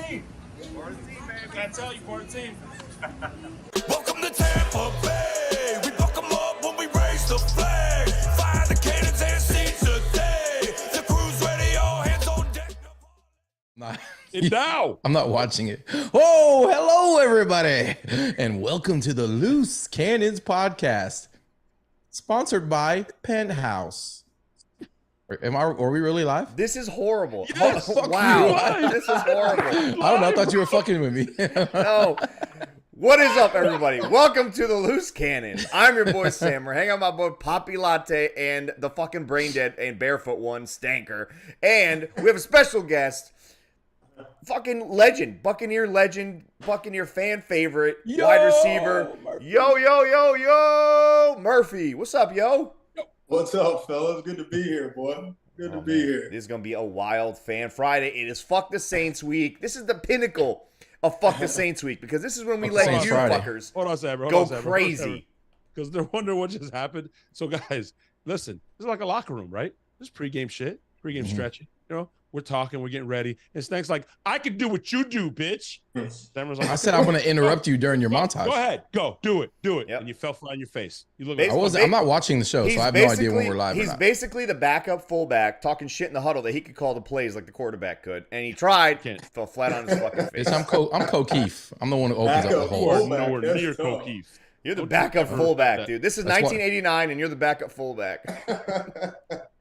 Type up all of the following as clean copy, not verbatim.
team. Part of the team, man. Gotta tell you, part of the team. Welcome to Tampa Bay. We fuck 'em up when we raise the flag. Fire the cannons and seize the day. The crew's ready, all hands on deck. Now I'm not watching it. Oh, hello everybody, and welcome to the Loose Cannons podcast, sponsored by Penthouse. Are we really live? This is horrible. Yes, Wow, this is horrible. I don't know. I thought you were fucking with me. No. What is up, everybody? Welcome to the Loose Cannon. I'm your boy Sam. We're hanging out with my boy Poppy Latte and the fucking brain dead and barefoot one, Stanker. And we have a special guest, fucking legend, Buccaneer fan favorite, wide receiver, Murphy. Yo Murphy. What's up, yo? What's up, fellas? Good to be here, boy. Good to be here. This is going to be a wild Fan Friday. It is Fuck the Saints week. This is the pinnacle of Fuck the Saints week because this is when we let you fuckers go crazy. Because they're wondering what just happened. So, guys, listen, this is like a locker room, right? This is pregame shit, pregame stretching. You know, we're talking, we're getting ready. And Snake's like, I can do what you do, bitch. Like, I said I'm going to interrupt you during your montage. Go ahead, do it. Yep. And you fell flat on your face. You look I'm not watching the show, so I have no idea when we're live. He's basically the backup fullback talking shit in the huddle that he could call the plays like the quarterback could, and he tried, fell flat on his fucking face. I'm Keefe. I'm the one who opens up the hole. nowhere near O'Keefe. You're the backup fullback, dude. This is 1989, and you're the backup fullback.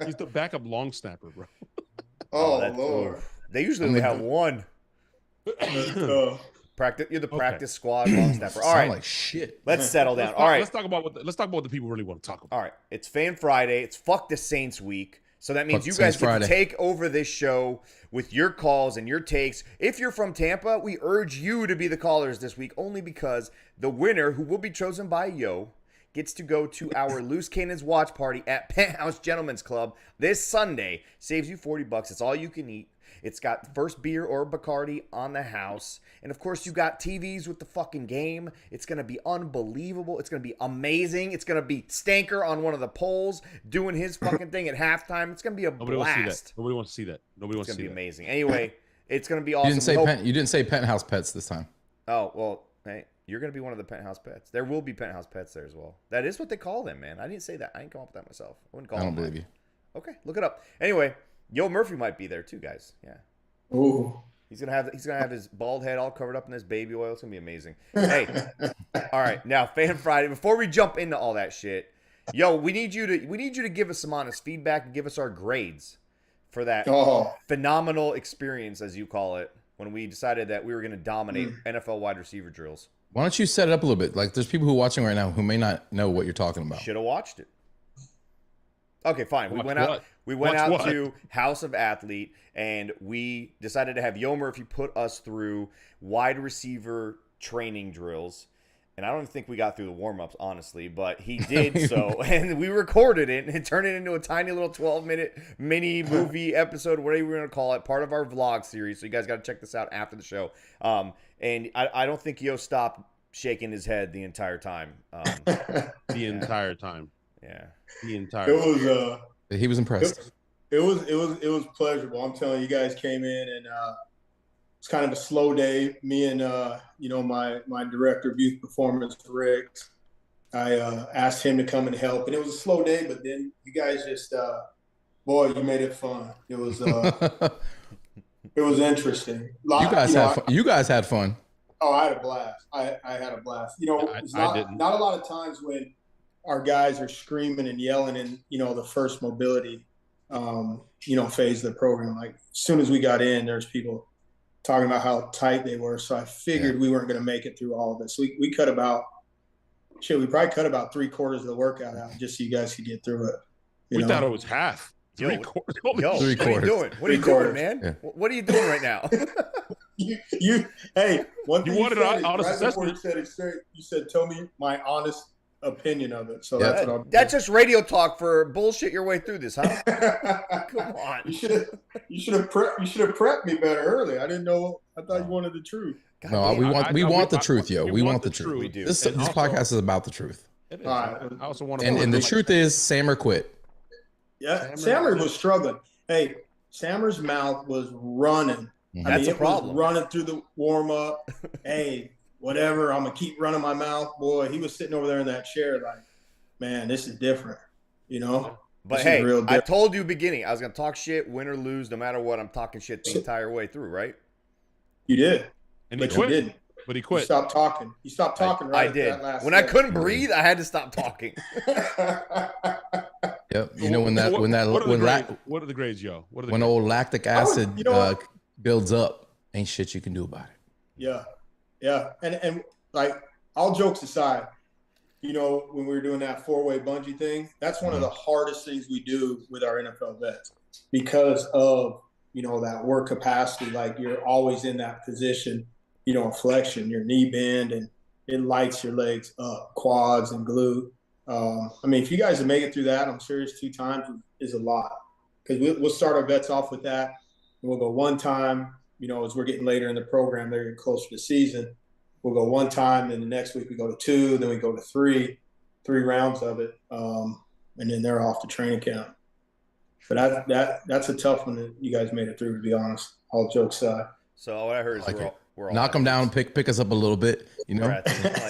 He's the backup long snapper, bro. Oh, that's Lord. They usually only have one. You're the practice squad long snapper. All right, like shit. Let's settle down. All right, let's talk about what the people really want to talk about. All right, it's Fan Friday. It's Fuck the Saints week. So that means Fuck you Saints guys get Friday. to take over this show with your calls and your takes. If you're from Tampa, we urge you to be the callers this week only because the winner, who will be chosen by Yo, gets to go to our Loose Cannons watch party at Penthouse Gentlemen's Club this Sunday. Saves you $40. It's all you can eat. It's got first beer or Bacardi on the house. And, of course, you got TVs with the fucking game. It's going to be unbelievable. It's going to be amazing. It's going to be Stanker on one of the poles doing his fucking thing at halftime. It's going to be a blast. Nobody wants to see that. Nobody wants to see that. It's going to be amazing. Anyway, it's going to be awesome. You didn't say Penthouse Pets this time. Oh, well, hey, you're going to be one of the Penthouse Pets. There will be Penthouse Pets there as well. That is what they call them, man. I didn't say that. I didn't come up with that myself. I wouldn't call them. I don't believe you. Okay, look it up. Anyway, Yo Murphy might be there too, guys. Yeah. Ooh. He's gonna have his bald head all covered up in this baby oil. It's gonna be amazing. Hey, all right, now Fan Friday. Before we jump into all that shit, Yo, we need you to give us some honest feedback and give us our grades for that phenomenal experience, as you call it, when we decided that we were gonna dominate NFL wide receiver drills. Why don't you set it up a little bit? Like, there's people who are watching right now who may not know what you're talking about. Should have watched it. Okay, fine. We went out to House of Athlete, and we decided to have Yo Murphy put us through wide receiver training drills. And I don't think we got through the warm-ups, honestly, but he did so. And we recorded it and turned it into a tiny little 12-minute mini movie episode, whatever we're going to call it, part of our vlog series. So you guys got to check this out after the show. And I don't think Yo stopped shaking his head the entire time. The entire time. Yeah. The entire It was He was impressed. it was pleasurable. I'm telling you, you guys came in and it's kind of a slow day. Me and my director of youth performance, Rick, I asked him to come and help, and it was a slow day. But then you guys just, boy, you made it fun. It was it was interesting. You guys had fun. Oh, I had a blast. I had a blast. You know, it's not a lot of times when our guys are screaming and yelling in, the first mobility, phase of the program. Like, as soon as we got in, there's people talking about how tight they were. So I figured we weren't going to make it through all of it. So we probably cut about 3/4 of the workout out just so you guys could get through it. We thought it was half. Yo, 3/4. what are you doing? What are you doing, man? Yeah. What are you doing right now? One thing you wanted an honest assessment. You said, tell me my honest opinion of it. So that's what I'm doing. That's just radio talk for bullshit your way through this, huh? Come on. You should have prepped me better early. I didn't know. I thought you wanted the truth. No, we want the truth, yo. We want the truth. We do. This podcast is about the truth. It is. I also want to. And the truth is, Sammer quit. Yeah, Sammer was struggling. Hey, Sammer's mouth was running That's a problem. Was running through the warm up. Hey, whatever. I'm gonna keep running my mouth. Boy, he was sitting over there in that chair, like, man, this is different. But hey, I told you beginning, I was gonna talk shit, win or lose, no matter what. I'm talking shit the entire way through, right? You did, and but you didn't. But he quit. He stopped talking. He stopped talking. I did. When I couldn't breathe, I had to stop talking. Yep. What are the grades, yo? When old lactic acid builds up, ain't shit you can do about it. Yeah. And like, all jokes aside, when we were doing that 4-way bungee thing, that's one of the hardest things we do with our NFL vets because of that work capacity. Like, you're always in that position. Flexion, your knee bend, and it lights your legs up, quads and glute. If you guys make it through that, I'm serious, 2 times is a lot. Because we'll start our vets off with that, and we'll go 1 time, as we're getting later in the program, they're getting closer to season. We'll go 1 time, then the next week we go to 2, then we go to 3 rounds of it, and then they're off to training camp. But that's a tough one that you guys made it through, to be honest, all jokes aside. So what I heard is we're all knock them down, pick us up a little bit,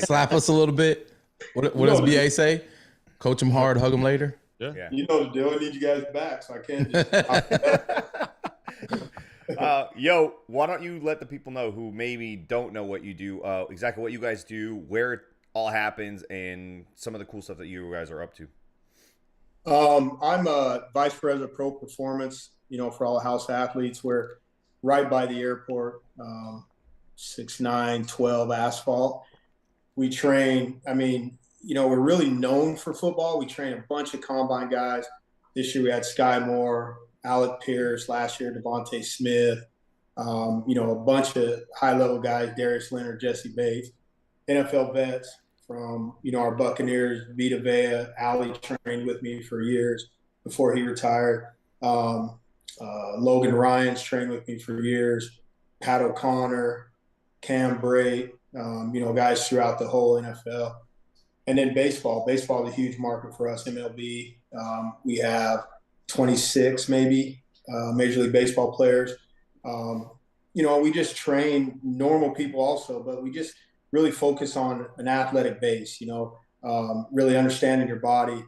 slap us a little bit. What does BA say? Coach them hard, hug them later. Yeah. You know the deal. I need you guys back, so I can't just. Yo, why don't you let the people know who maybe don't know what you do, exactly what you guys do, where it all happens, and some of the cool stuff that you guys are up to. I'm a vice president of pro performance, for all house athletes. We're right by the airport. 6'9", 12 asphalt. We train, we're really known for football. We train a bunch of combine guys. This year we had Sky Moore, Alec Pierce, last year Devontae Smith, a bunch of high-level guys, Darius Leonard, Jesse Bates, NFL vets from, our Buccaneers, Vita Vea. Ali trained with me for years before he retired. Logan Ryan's trained with me for years. Pat O'Connor, Cam Bray, guys throughout the whole NFL. And then baseball. Baseball is a huge market for us, MLB. We have 26 maybe Major League Baseball players. We just train normal people also, but we just really focus on an athletic base, really understanding your body,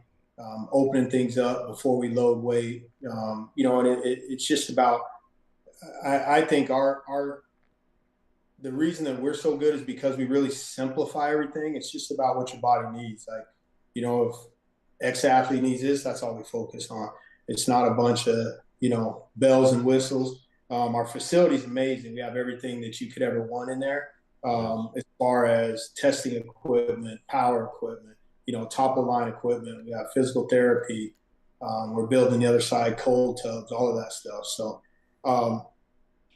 opening things up before we load weight. And it's just about, I think the reason that we're so good is because we really simplify everything. It's just about what your body needs. Like, if X athlete needs this, that's all we focus on. It's not a bunch of, bells and whistles. Our facility is amazing. We have everything that you could ever want in there. As far as testing equipment, power equipment, top of the line equipment. We have physical therapy. We're building the other side, cold tubs, all of that stuff. So,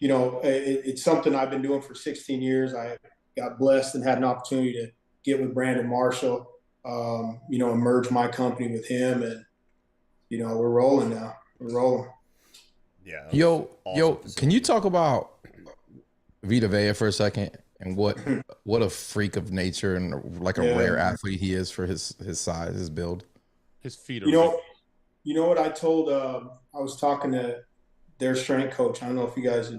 it's something I've been doing for 16 years. I got blessed and had an opportunity to get with Brandon Marshall, merge my company with him, and, we're rolling now. We're rolling. Yeah. Yo, can you talk about Vita Vea for a second and what a freak of nature and like a rare athlete he is for his size, his build? His feet are You know what I told I was talking to their strength coach. I don't know if you guys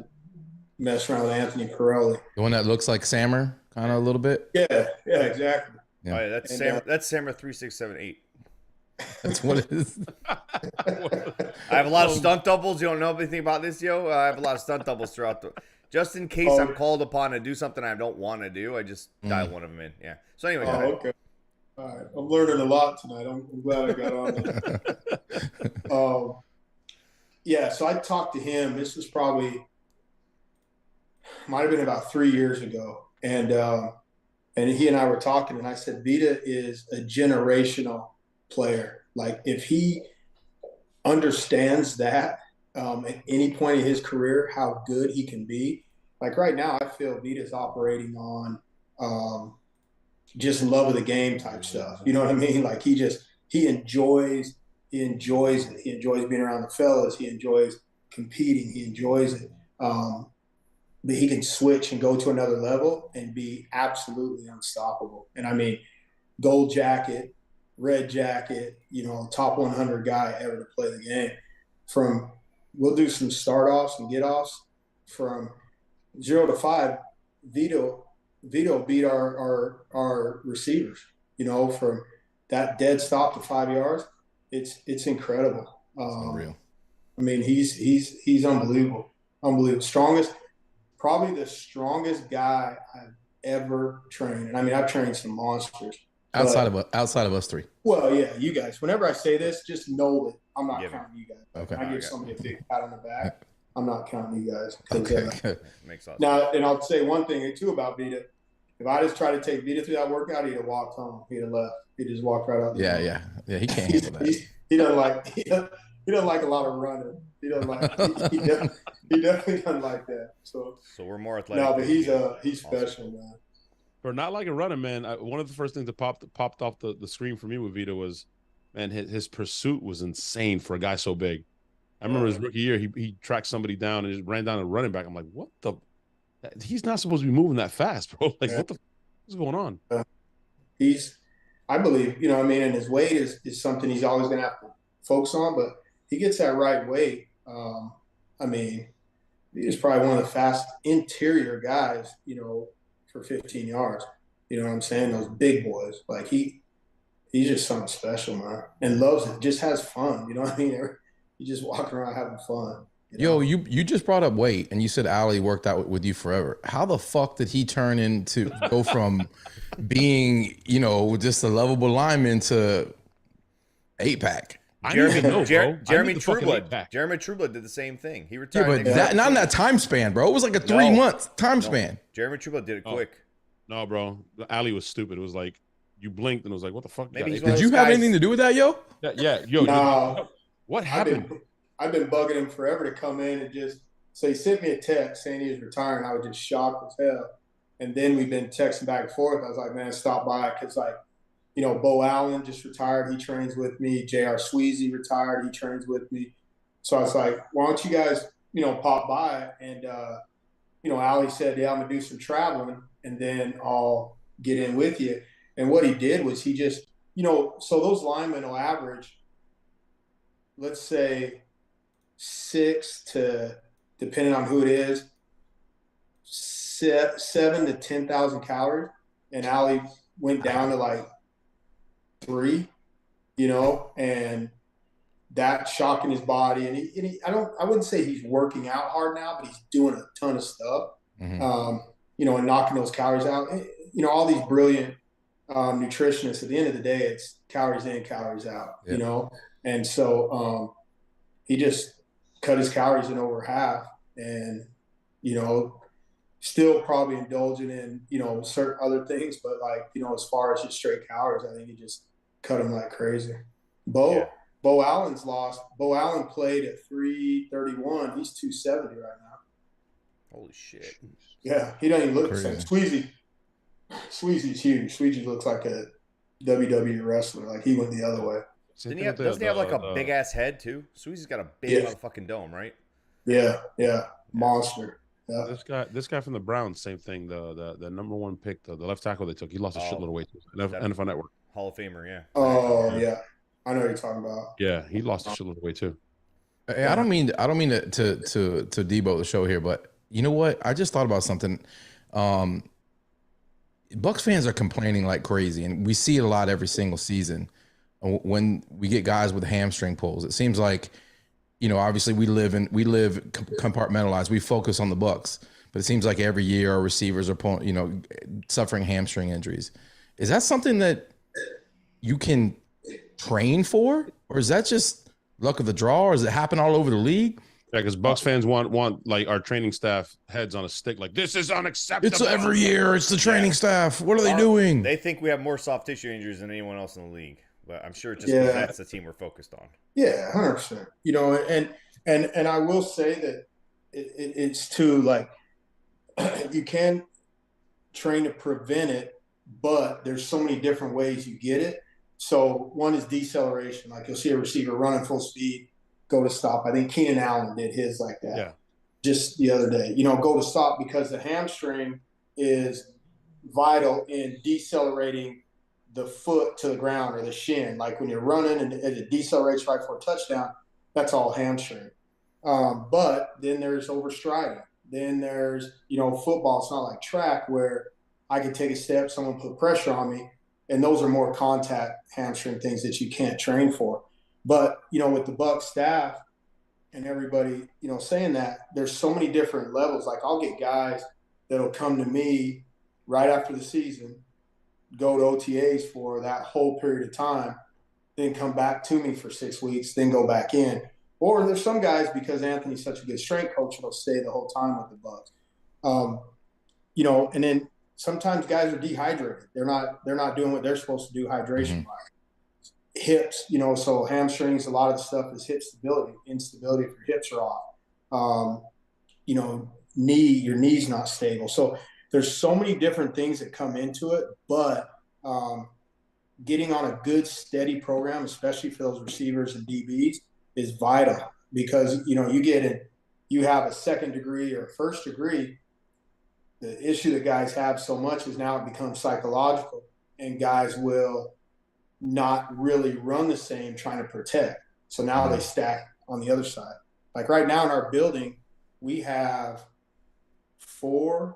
messed around with Anthony Pirelli. The one that looks like Sammer, kind of a little bit. Yeah, exactly. Yeah. Oh, yeah, that's Sammer 3678. That's what it is. I have a lot of stunt doubles. You don't know anything about this, yo? I have a lot of stunt doubles throughout just in case I'm called upon to do something I don't want to do. I just dial one of them in. Yeah. So anyway, okay. All right. I'm learning a lot tonight. I'm glad I got on that. So I talked to him. This was might have been about 3 years ago. And he and I were talking, and I said, Vita is a generational player. Like, if he understands that at any point in his career, how good he can be. Like right now, I feel Vita's operating on just love of the game type stuff. You know what I mean? Like, he enjoys it. He enjoys being around the fellas. He enjoys competing. He enjoys it. But he can switch and go to another level and be absolutely unstoppable. And gold jacket, red jacket, top 100 guy ever to play the game. We'll do some start offs and get offs from 0 to 5, Vito beat our receivers, from that dead stop to 5 yards. It's incredible. Unreal. I mean, he's unbelievable. Probably the strongest guy I've ever trained. And I mean, I've trained some monsters. Outside of us three. Well, yeah, you guys. Whenever I say this, just know that I'm not counting you guys. Okay. I give somebody a big pat on the back. I'm not counting you guys. Okay. Makes sense. Now, and I'll say one thing too about Vita. If I just tried to take Vita through that workout, he'd have walked home. He'd have left. He'd just walked right out. Yeah. He can't handle that. He doesn't like a lot of running. He doesn't like. He definitely doesn't like that. So we're more athletic. No, but he's special, man. For not like a running man, one of the first things that popped off the screen for me with Vita was, man, his pursuit was insane for a guy so big. I remember his rookie year, he tracked somebody down and just ran down a running back. I'm like, what the? He's not supposed to be moving that fast, bro. Like, what's going on? I believe, and his weight is something he's always going to have to focus on, but he gets that right weight. He's probably one of the fast interior guys, for 15 yards. You know what I'm saying? Those big boys. Like, he's just something special, man, and loves it. Just has fun. You know what I mean? He just walking around having fun. Yo, you just brought up weight, and you said Ali worked out with you forever. How the fuck did he turn into go from being, just a lovable lineman to 8-pack? Jeremy Trueblood did the same thing. He retired. Yeah, but not in that time span, bro. It was like a 3-month time span. Jeremy Trueblood did it quick. No, bro. Ali was stupid. It was like you blinked and it was like, what the fuck? Did you have anything to do with that, yo? Yeah. Yo, no. What happened? I've been bugging him forever to come in and just so he sent me a text saying he was retiring. I was just shocked as hell. And then we've been texting back and forth. I was like, man, stop by. Because, Bo Allen just retired. He trains with me. JR Sweezy retired. He trains with me. So I was like, why don't you guys, pop by? And, Ali said, yeah, I'm going to do some traveling, and then I'll get in with you. And what he did was he just, so those linemen will average, let's say, 6 to, depending on who it is, 7 to 10,000 calories. And Ali went down to 3, and that shocking his body. And he I wouldn't say he's working out hard now, but he's doing a ton of stuff, and knocking those calories out. All these brilliant nutritionists, at the end of the day, it's calories in, calories out, And so he just cut his calories in over half, and, still probably indulging in, certain other things, but as far as just straight calories, I think he just cut them like crazy. Bo Allen's lost. Bo Allen played at 331. He's 270 right now. Holy shit. Yeah, he doesn't even look the same. Sweezy's huge. Sweezy looks like a WWE wrestler. Like, he went the other way. Doesn't he have a big ass head too? Sweezy's got a big motherfucking dome, right? Yeah, monster. Yeah. This guy from the Browns, same thing. The number 1 pick, the left tackle they took, he lost a shitload of weight. NFL Network. Hall of Famer, yeah. Oh yeah, I know what you're talking about. Yeah, he lost a shitload of weight too. Hey, I don't mean to debo the show here, but you know what? I just thought about something. Bucs fans are complaining like crazy, and we see it a lot every single season. When we get guys with hamstring pulls, it seems like, obviously we live compartmentalized. We focus on the Bucs, but it seems like every year our receivers are pulling, suffering hamstring injuries. Is that something that you can train for, or is that just luck of the draw, or does it happen all over the league? Yeah, because Bucs fans want like our training staff heads on a stick. Like, this is unacceptable. It's every year. It's the training staff. What are they doing? They think we have more soft tissue injuries than anyone else in the league. But I'm sure just that's the team we're focused on. Yeah, 100%. And I will say that it's too, you can train to prevent it, but there's so many different ways you get it. So one is deceleration. Like, you'll see a receiver running full speed, go to stop. I think Keenan Allen did his like that just the other day. Go to stop, because the hamstring is vital in decelerating the foot to the ground, or the shin. Like, when you're running and it decelerates right for a touchdown, that's all hamstring. But then there's overstriding. Then there's, football. It's not like track where I could take a step, someone put pressure on me, and those are more contact hamstring things that you can't train for. But, with the Bucs staff and everybody, saying that, there's so many different levels. Like I'll get guys that'll come to me right after the season, go to OTAs for that whole period of time, then come back to me for 6 weeks, then go back in. Or there's some guys, because Anthony's such a good strength coach, they'll stay the whole time with the Bucs. And then sometimes guys are dehydrated. They're not doing what they're supposed to do hydration wise. Hips, so hamstrings, a lot of the stuff is hip stability. Instability if your hips are off. Your knee's not stable. So there's so many different things that come into it, but getting on a good, steady program, especially for those receivers and DBs, is vital, because, you have a second degree or first degree. The issue that guys have so much is now it becomes psychological, and guys will not really run the same trying to protect. So now they stack on the other side. Like right now in our building, we have 4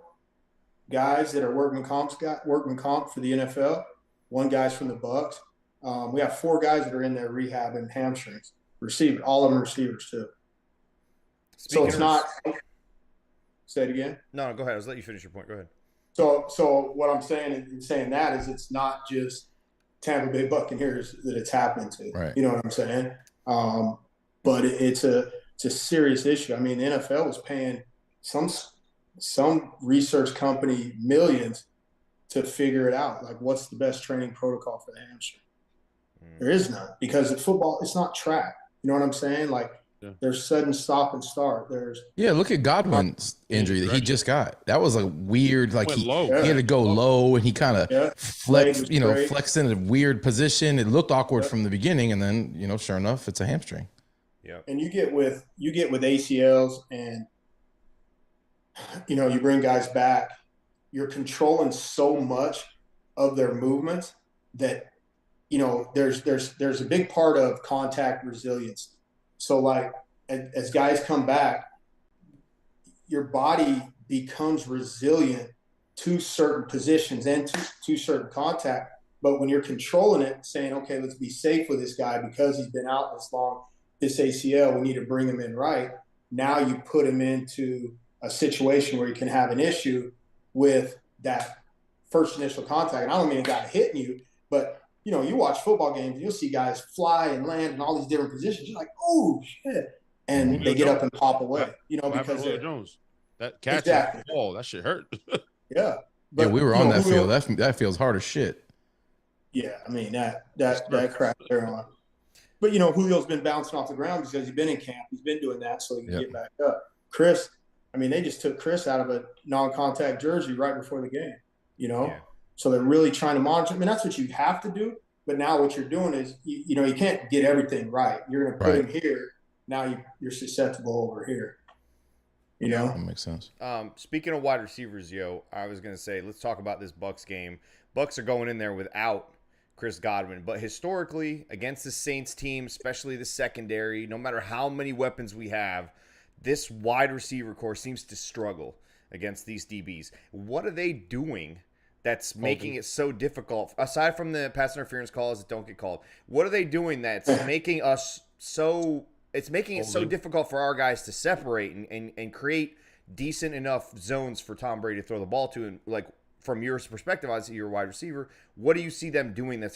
guys that are workman comp for the NFL. 1 guy's from the Bucs. We have 4 guys that are in there rehabbing hamstrings. Receiver, all of them receivers too. So it's not. Say it again. No, go ahead. I was letting you finish your point. Go ahead. So what I'm saying in saying that is it's not just Tampa Bay Buccaneers that it's happening to. Right. You know what I'm saying? But it's a serious issue. I mean, the NFL was paying some research company millions to figure it out. Like, what's the best training protocol for the hamstring? There is none, because in football, it's not track. You know what I'm saying? Like, there's sudden stop and start. Look at Godwin's injury that he just got. That was a weird, like he had to go low, and he kind of flexed in a weird position. It looked awkward from the beginning, and then, sure enough, it's a hamstring. Yeah. And you get with ACLs, and you bring guys back, you're controlling so much of their movements that there's a big part of contact resilience. So like as guys come back, your body becomes resilient to certain positions and to certain contact. But when you're controlling it, saying, okay, let's be safe with this guy because he's been out this long, this ACL, we need to bring him in right. Now you put him into a situation where you can have an issue with that first initial contact. And I don't mean a guy hitting you, but you watch football games and you'll see guys fly and land in all these different positions. You're like, oh shit. And they get up and pop away, because Julio Jones. That catch the ball, that shit hurt. Yeah. But, we were on that field. That feels hard as shit. Yeah, I mean that crap there on. But Julio's been bouncing off the ground because he's been in camp. He's been doing that so he can get back up. Chris, I mean, they just took Chris out of a non-contact jersey right before the game. So they're really trying to monitor. I mean, that's what you have to do. But now what you're doing is, you can't get everything right. You're going to put him here. Now you're susceptible over here. That makes sense. Speaking of wide receivers, I was going to say, let's talk about this Bucs game. Bucs are going in there without Chris Godwin. But historically, against the Saints team, especially the secondary, no matter how many weapons we have, this wide receiver core seems to struggle against these DBs. What are they doing that's making it so difficult, aside from the pass interference calls that don't get called? What are they doing that's making us so difficult for our guys to separate and create decent enough zones for Tom Brady to throw the ball to? And like, from your perspective, obviously you're a wide receiver, what do you see them doing that's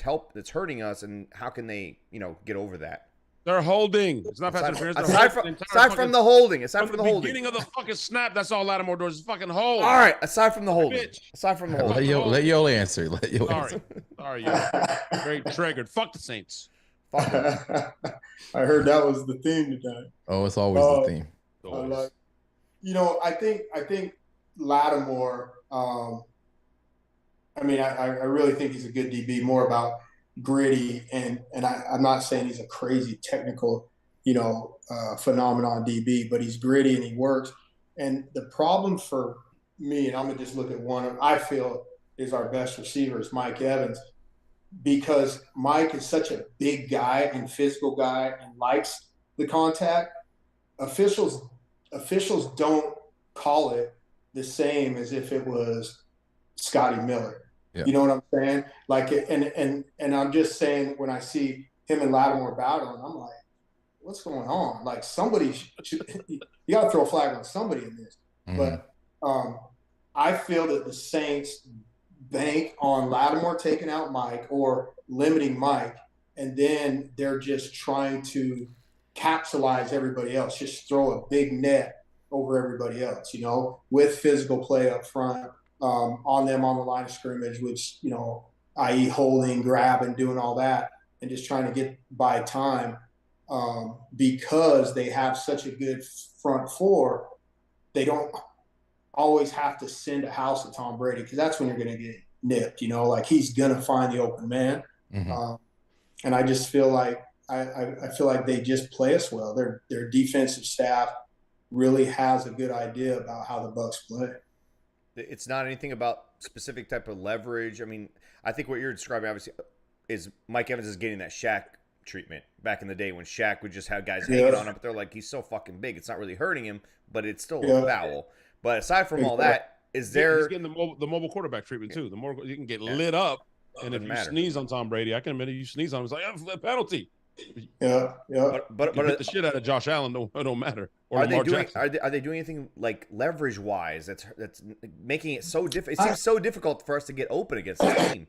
hurting us, and how can they get over that? They're holding. It's not pass interference. Aside from the holding. Beginning of the fucking snap, that's all Lattimore does is fucking hold. All right. Aside from the holding. Let Yo answer. Sorry, Yo. Very triggered. Fuck the Saints. I heard that was the theme tonight. Oh, it's always the theme. I think Lattimore. I really think he's a good DB. More about gritty, and I'm not saying he's a crazy technical, phenomenon DB, but he's gritty and he works. And the problem for me, and I'm gonna just look at one I feel is our best receiver, is Mike Evans, because Mike is such a big guy and physical guy and likes the contact. Officials don't call it the same as if it was Scotty Miller. Yeah. You know what I'm saying? Like, and I'm just saying, when I see him and Lattimore battling, I'm like, what's going on? Like, somebody you got to throw a flag on somebody in this. But I feel that the Saints bank on Lattimore taking out Mike or limiting Mike, and then they're just trying to capsulize everybody else, just throw a big net over everybody else, you know, with physical play up front, on them on the line of scrimmage, which, you know, i.e. holding, grabbing, doing all that, and just trying to get by time, because they have such a good front four. They don't always have to send a house to Tom Brady, because that's when you're going to get nipped, you know, like he's going to find the open man. And I just feel like I feel like they just play us well. Their defensive staff really has a good idea about how the Bucs play. It's not anything about specific type of leverage. I mean, I think what you're describing obviously is Mike Evans is getting that Shaq treatment back in the day when Shaq would just have guys hanging on him, but they're like, he's so fucking big, it's not really hurting him, but it's still a foul. But aside from all that, is there? He's getting the mobile quarterback treatment too. The more you can get lit up, and if you sneeze on Tom Brady, I can admit it. You sneeze on him, it's like a penalty. But hit the shit out of Josh Allen, don't matter. Or are they doing anything like leverage wise that's making it so difficult? It seems so difficult for us to get open against this team.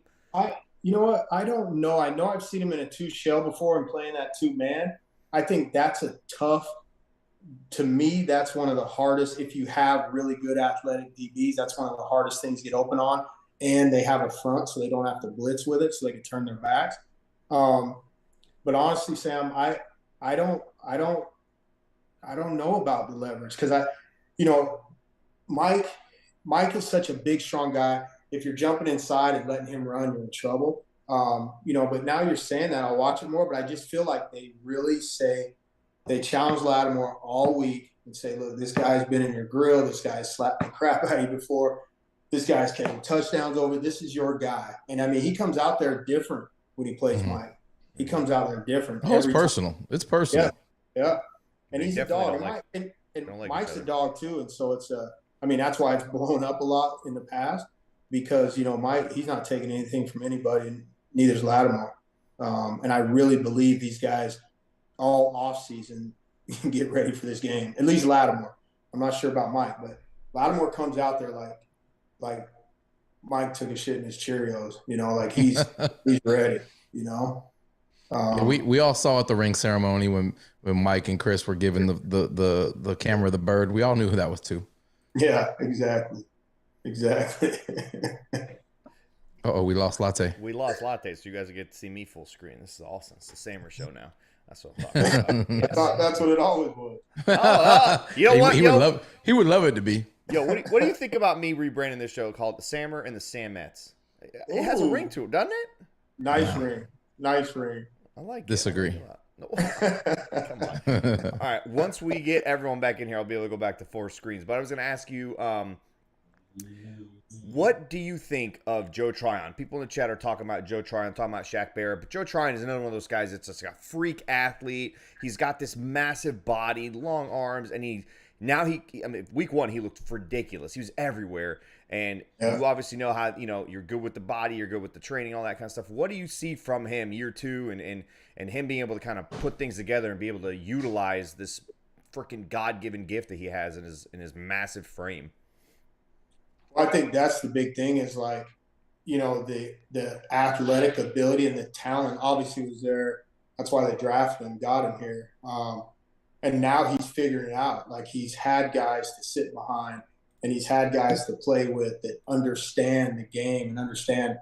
You know what? I don't know. I know I've seen him in a 2 shell before and playing that 2-man. I think that's a tough. To me, that's one of the hardest. If you have really good athletic DBs, that's one of the hardest things to get open on. And they have a front, so they don't have to blitz with it, so they can turn their backs. But honestly, Sam, I don't know about the leverage, because Mike is such a big, strong guy. If you're jumping inside and letting him run, you're in trouble. But now you're saying that, I'll watch it more. But I just feel like they really they challenge Lattimore all week and say, look, this guy's been in your grill. This guy's slapped the crap out of you before. This guy's catching touchdowns over. This is your guy. And I mean, he comes out there different when he plays Mike. He comes out there different. Oh, it's personal. Time. It's personal. Yeah. And he's a dog. And Mike's a dog too. And so it's that's why it's blown up a lot in the past, because, Mike, he's not taking anything from anybody, and neither's Lattimore. And I really believe these guys all off season get ready for this game. At least Lattimore. I'm not sure about Mike, but Lattimore comes out there like Mike took a shit in his Cheerios, like he's ready, we all saw at the ring ceremony when Mike and Chris were giving the camera the bird. We all knew who that was too. Yeah, exactly. We lost Latte. We lost Latte, so you guys get to see me full screen. This is awesome. It's the Samer show now. That's what I'm talking about. Yes. I thought that's what it always was. You know what? He would love it to be. Yo, what do you think about me rebranding this show called The Samer and the Samettes? It has a ring to it, doesn't it? Nice ring. I like Disagree. It. Come on. All right. Once we get everyone back in here, I'll be able to go back to 4 screens. But I was going to ask you, what do you think of Joe Tryon? People in the chat are talking about Joe Tryon, talking about Shaq Barrett. But Joe Tryon is another one of those guys that's just a freak athlete. He's got this massive body, long arms, and week 1, he looked ridiculous. He was everywhere. And you obviously know how, you're good with the body, you're good with the training, all that kind of stuff. What do you see from him year 2 and him being able to kind of put things together and be able to utilize this freaking God-given gift that he has in his massive frame? Well, I think that's the big thing is the athletic ability and the talent obviously was there. That's why they drafted him, got him here. And now he's figuring it out. Like, he's had guys to sit behind, and he's had guys to play with that understand the game and understand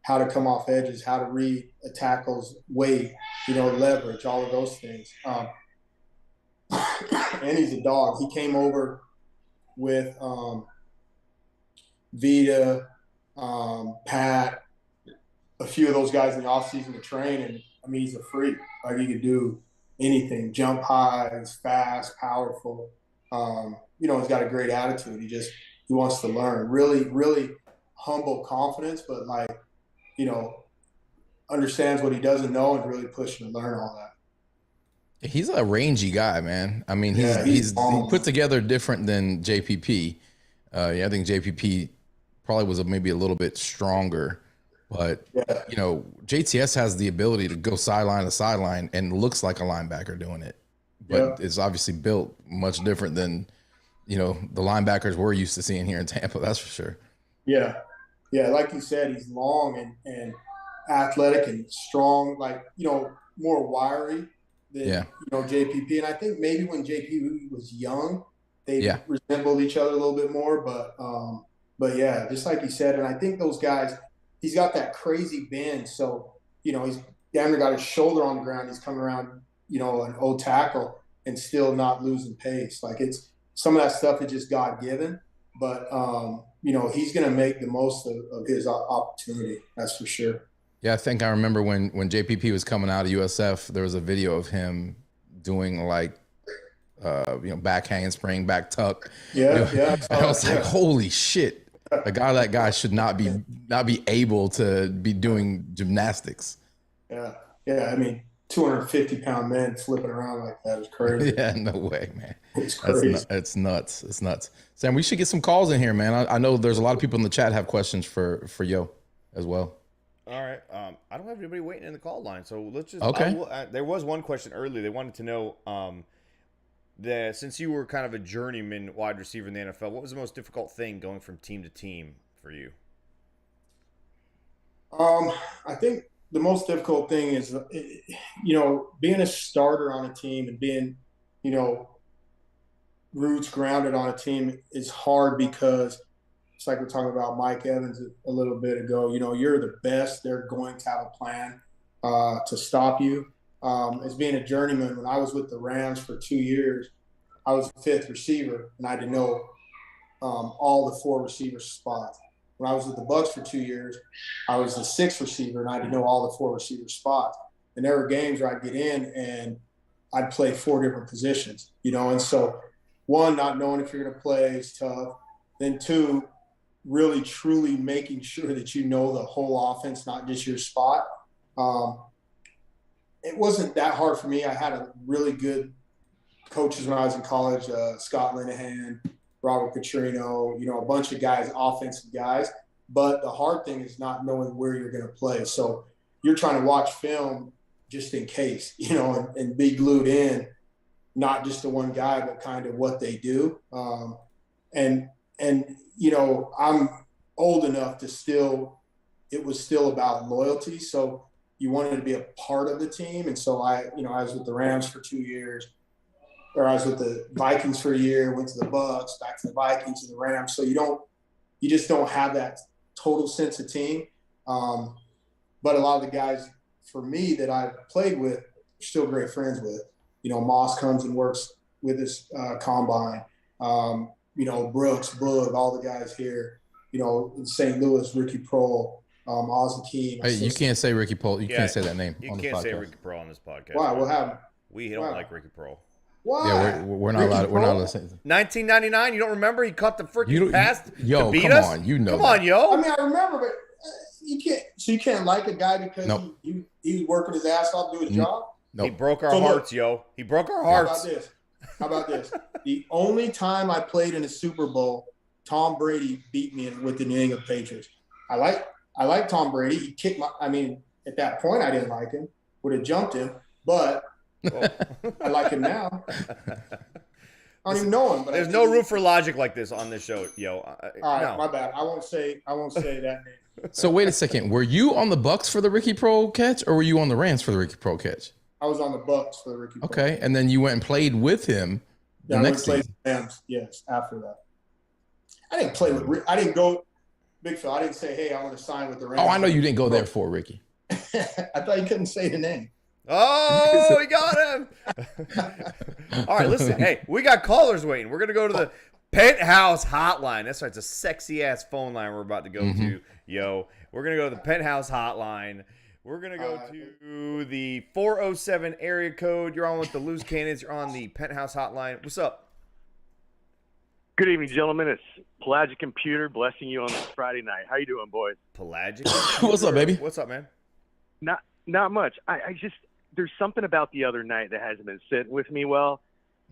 how to come off edges, how to read a tackle's weight, leverage, all of those things. And he's a dog. He came over with Vita, Pat, a few of those guys in the offseason to train, and he's a freak. Like, he could do anything, jump high, he's fast, powerful. He's got a great attitude. He wants to learn. Really, really humble confidence, but understands what he doesn't know and really pushing to learn all that. He's a rangy guy, man. I mean, he's put together different than JPP. I think JPP probably was maybe a little bit stronger, but you know, JTS has the ability to go sideline to sideline and looks like a linebacker doing it, but it's obviously built much different than, you know, the linebackers we're used to seeing here in Tampa. That's for sure. Yeah. Like you said, he's long and athletic and strong, like, you know, more wiry than, you know, JPP. And I think maybe when JPP was young, they resembled each other a little bit more. But yeah, just like you said, and I think those guys, he's got that crazy bend. So, you know, he's damn near got his shoulder on the ground. He's coming around, you know, an old tackle and still not losing pace. Like, it's some of that stuff is just God given. But, you know, he's going to make the most of his opportunity. That's for sure. Yeah, I think I remember when JPP was coming out of USF, there was a video of him doing like, you know, back handspring, back tuck. Yeah. I was like, holy shit. A guy like that guy should not be able to be doing gymnastics. Yeah. I mean, 250-pound men flipping around like that is crazy. Yeah, no way, man. It's crazy. It's nuts. It's nuts. Sam, we should get some calls in here, man. I know there's a lot of people in the chat have questions for Yo as well. All right. I don't have anybody waiting in the call line, so let's just. Okay. There was one question earlier. They wanted to know since you were kind of a journeyman wide receiver in the NFL, what was the most difficult thing going from team to team for you? I think the most difficult thing is, you know, being a starter on a team and being, you know, roots grounded on a team is hard because it's like we're talking about Mike Evans a little bit ago. You know, you're the best. They're going to have a plan to stop you. As being a journeyman, when I was with the Rams for 2 years, I was the fifth receiver, and I had to know all the four receiver spots. When I was with the Bucs for 2 years, I was the sixth receiver, and I had to know all the four receiver spots. And there were games where I'd get in and I'd play four different positions, you know. And so, one, not knowing if you're going to play is tough. Then two, really truly making sure that you know the whole offense, not just your spot. It wasn't that hard for me. I had a really good coaches when I was in college, Scott Linehan, Robert Petrino, you know, a bunch of guys, offensive guys. But the hard thing is not knowing where you're going to play. So you're trying to watch film just in case, you know, and be glued in, not just to one guy, but kind of what they do. And you know, I'm old enough to it was still about loyalty. So you wanted to be a part of the team. And so I was with the Rams for 2 years, or I was with the Vikings for a year, went to the Bucs, back to the Vikings and the Rams. So you just don't have that total sense of team. But a lot of the guys for me that I've played with are still great friends with. You know, Moss comes and works with his combine. You know, Brooks, Boog, all the guys here, you know, in St. Louis, Ricky Prohl, Oz Hakeem. Hey, you can't say Ricky Prohl. You can't say that name. You can't say Ricky Prohl on this podcast. Why? What happened? We don't like Ricky Prohl. Why? Yeah, we're not allowed. We're not listening. 1999. You don't remember? He caught the freaking pass to beat come us. On, you know. Come on, yo. I mean, I remember, but you can't. So you can't like a guy because he was working his ass off to do his job. Nope. He broke our hearts, yo. He broke our hearts. How about this? The only time I played in a Super Bowl, Tom Brady beat me with the New England Patriots. I like Tom Brady. He kicked at that point I didn't like him. Would have jumped him, but I like him now. I don't even know him. But there's no room for logic like this on this show, yo. All right, my bad. I won't say that name. So wait a second. Were you on the Bucs for the Ricky Prohl catch, or were you on the Rams for the Ricky Prohl catch? I was on the Bucs for the Ricky Prohl. Okay, and then you went and played with him the next season. Rams, yes, after that. I didn't play with Rick. I didn't go, Big Phil. I didn't say, hey, I want to sign with the Rams. Oh, I know you didn't go there for Ricky. I thought you couldn't say the name. Oh, we got him. All right, listen. Hey, we got callers waiting. We're going to go to the Penthouse Hotline. That's right. It's a sexy-ass phone line we're about to go to, yo. We're going to go to the Penthouse Hotline. We're going to go to the 407 area code. You're on with the Loose Cannons. You're on the Penthouse Hotline. What's up? Good evening, gentlemen. It's Pelagic Computer blessing you on this Friday night. How you doing, boys? Pelagic? What's up, baby? What's up, man? Not much. I just there's something about the other night that hasn't been sitting with me well,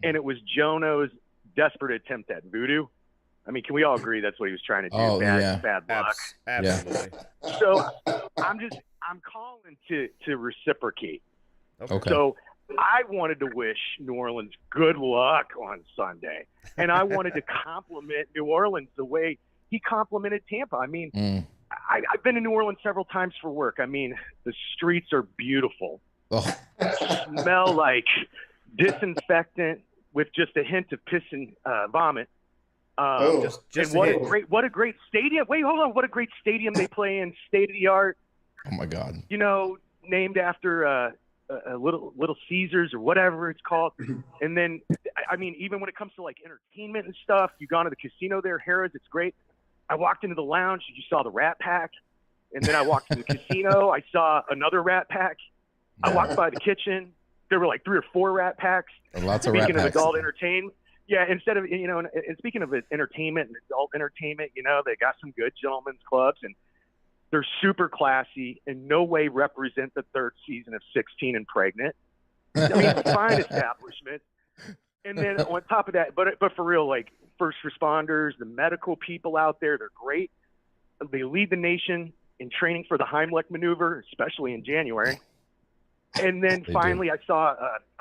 and it was Jono's desperate attempt at voodoo. I mean, can we all agree that's what he was trying to do? Oh, bad luck. Absolutely. So I'm calling to reciprocate. Okay. So I wanted to wish New Orleans good luck on Sunday, and I wanted to compliment New Orleans the way he complimented Tampa. I mean, I've been to New Orleans several times for work. I mean, the streets are beautiful. Oh. Smell like disinfectant with just a hint of piss and vomit. Just what a great stadium. Wait, hold on. What a great stadium they play in, state of the art. Oh my God. You know, named after a Little Caesars or whatever it's called. And then, I mean, even when it comes to like entertainment and stuff, you've gone to the casino there, Harrah's, it's great. I walked into the lounge, you saw the Rat Pack. And then I walked to the casino, I saw another Rat Pack. I walked by the kitchen, there were like 3 or 4 Rat Packs. Lots of Rat Speaking of Packs. adult entertainment, yeah, instead of, you know, and speaking of entertainment and adult entertainment, you know, they got some good gentlemen's clubs, and they're super classy, in no way represent the third season of 16 and Pregnant. I mean, fine establishment. And then on top of that, but for real, like first responders, the medical people out there, they're great. They lead the nation in training for the Heimlich maneuver, especially in January. And then finally, I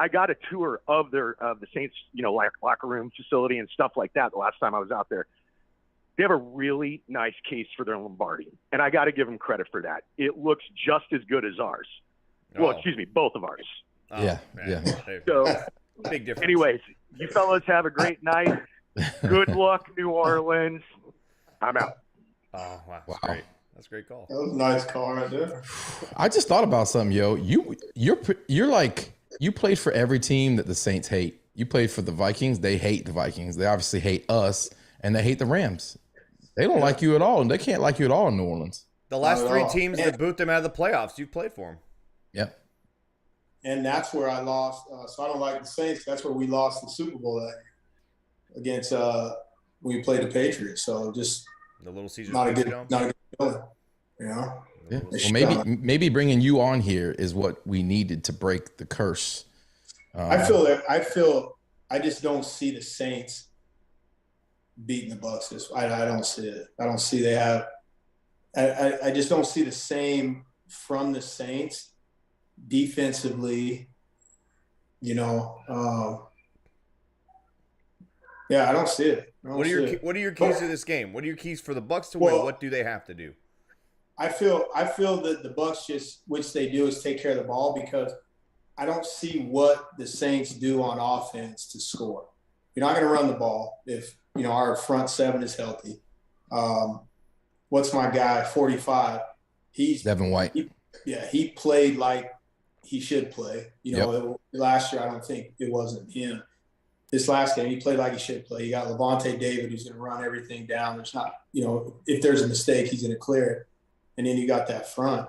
got a tour of the Saints, you know, locker room facility and stuff like that. The last time I was out there, they have a really nice case for their Lombardi, and I got to give them credit for that. It looks just as good as ours. Well, excuse me, both of ours. Yeah. So, big difference. anyways, you fellas have a great night. Good luck, New Orleans. I'm out. Oh, wow. That's great. That's a great call. That was a nice call right there. I just thought about something, yo. You're like, you played for every team that the Saints hate. You played for the Vikings. They hate the Vikings. They obviously hate us, and they hate the Rams. They don't like you at all, and they can't like you at all in New Orleans. The last 3 teams that boot them out of the playoffs, you played for them. Yep. And that's where I lost. So I don't like the Saints. That's where we lost the Super Bowl that year against when we played the Patriots. So just the Little Caesars. not a good feeling, you know. Yeah. Well, maybe bringing you on here is what we needed to break the curse. I just don't see the Saints beating the Bucs. I don't see it. I don't see they have. I just don't see the same from the Saints defensively. You know. Yeah, I don't see it. What are your keys to this game? What are your keys for the Bucs to win? What do they have to do? I feel that the Bucs just, which they do, is take care of the ball, because I don't see what the Saints do on offense to score. You're not going to run the ball if, you know, our front 7 is healthy. What's my guy, 45? He's Devin White. He played like he should play. You know, last year I don't think it wasn't him. This last game, he played like he should play. You got Levante David, who's going to run everything down. There's not, you know, if there's a mistake, he's going to clear it. And then you got that front.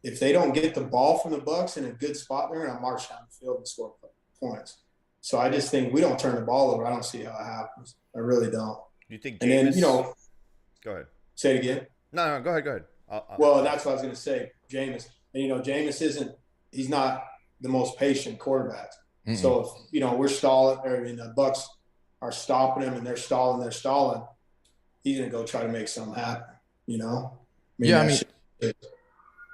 If they don't get the ball from the Bucs in a good spot, they're going to march down the field and score points. So I just think we don't turn the ball over. I don't see how it happens. I really don't. You think? And then, you know, go ahead. Say it again. No, go ahead. Well, that's what I was going to say. Jameis, and you know, Jameis he's not the most patient quarterback. Mm-hmm. So if, you know, we're stalling, or the Bucs are stopping him and they're stalling, he's going to go try to make something happen. You know?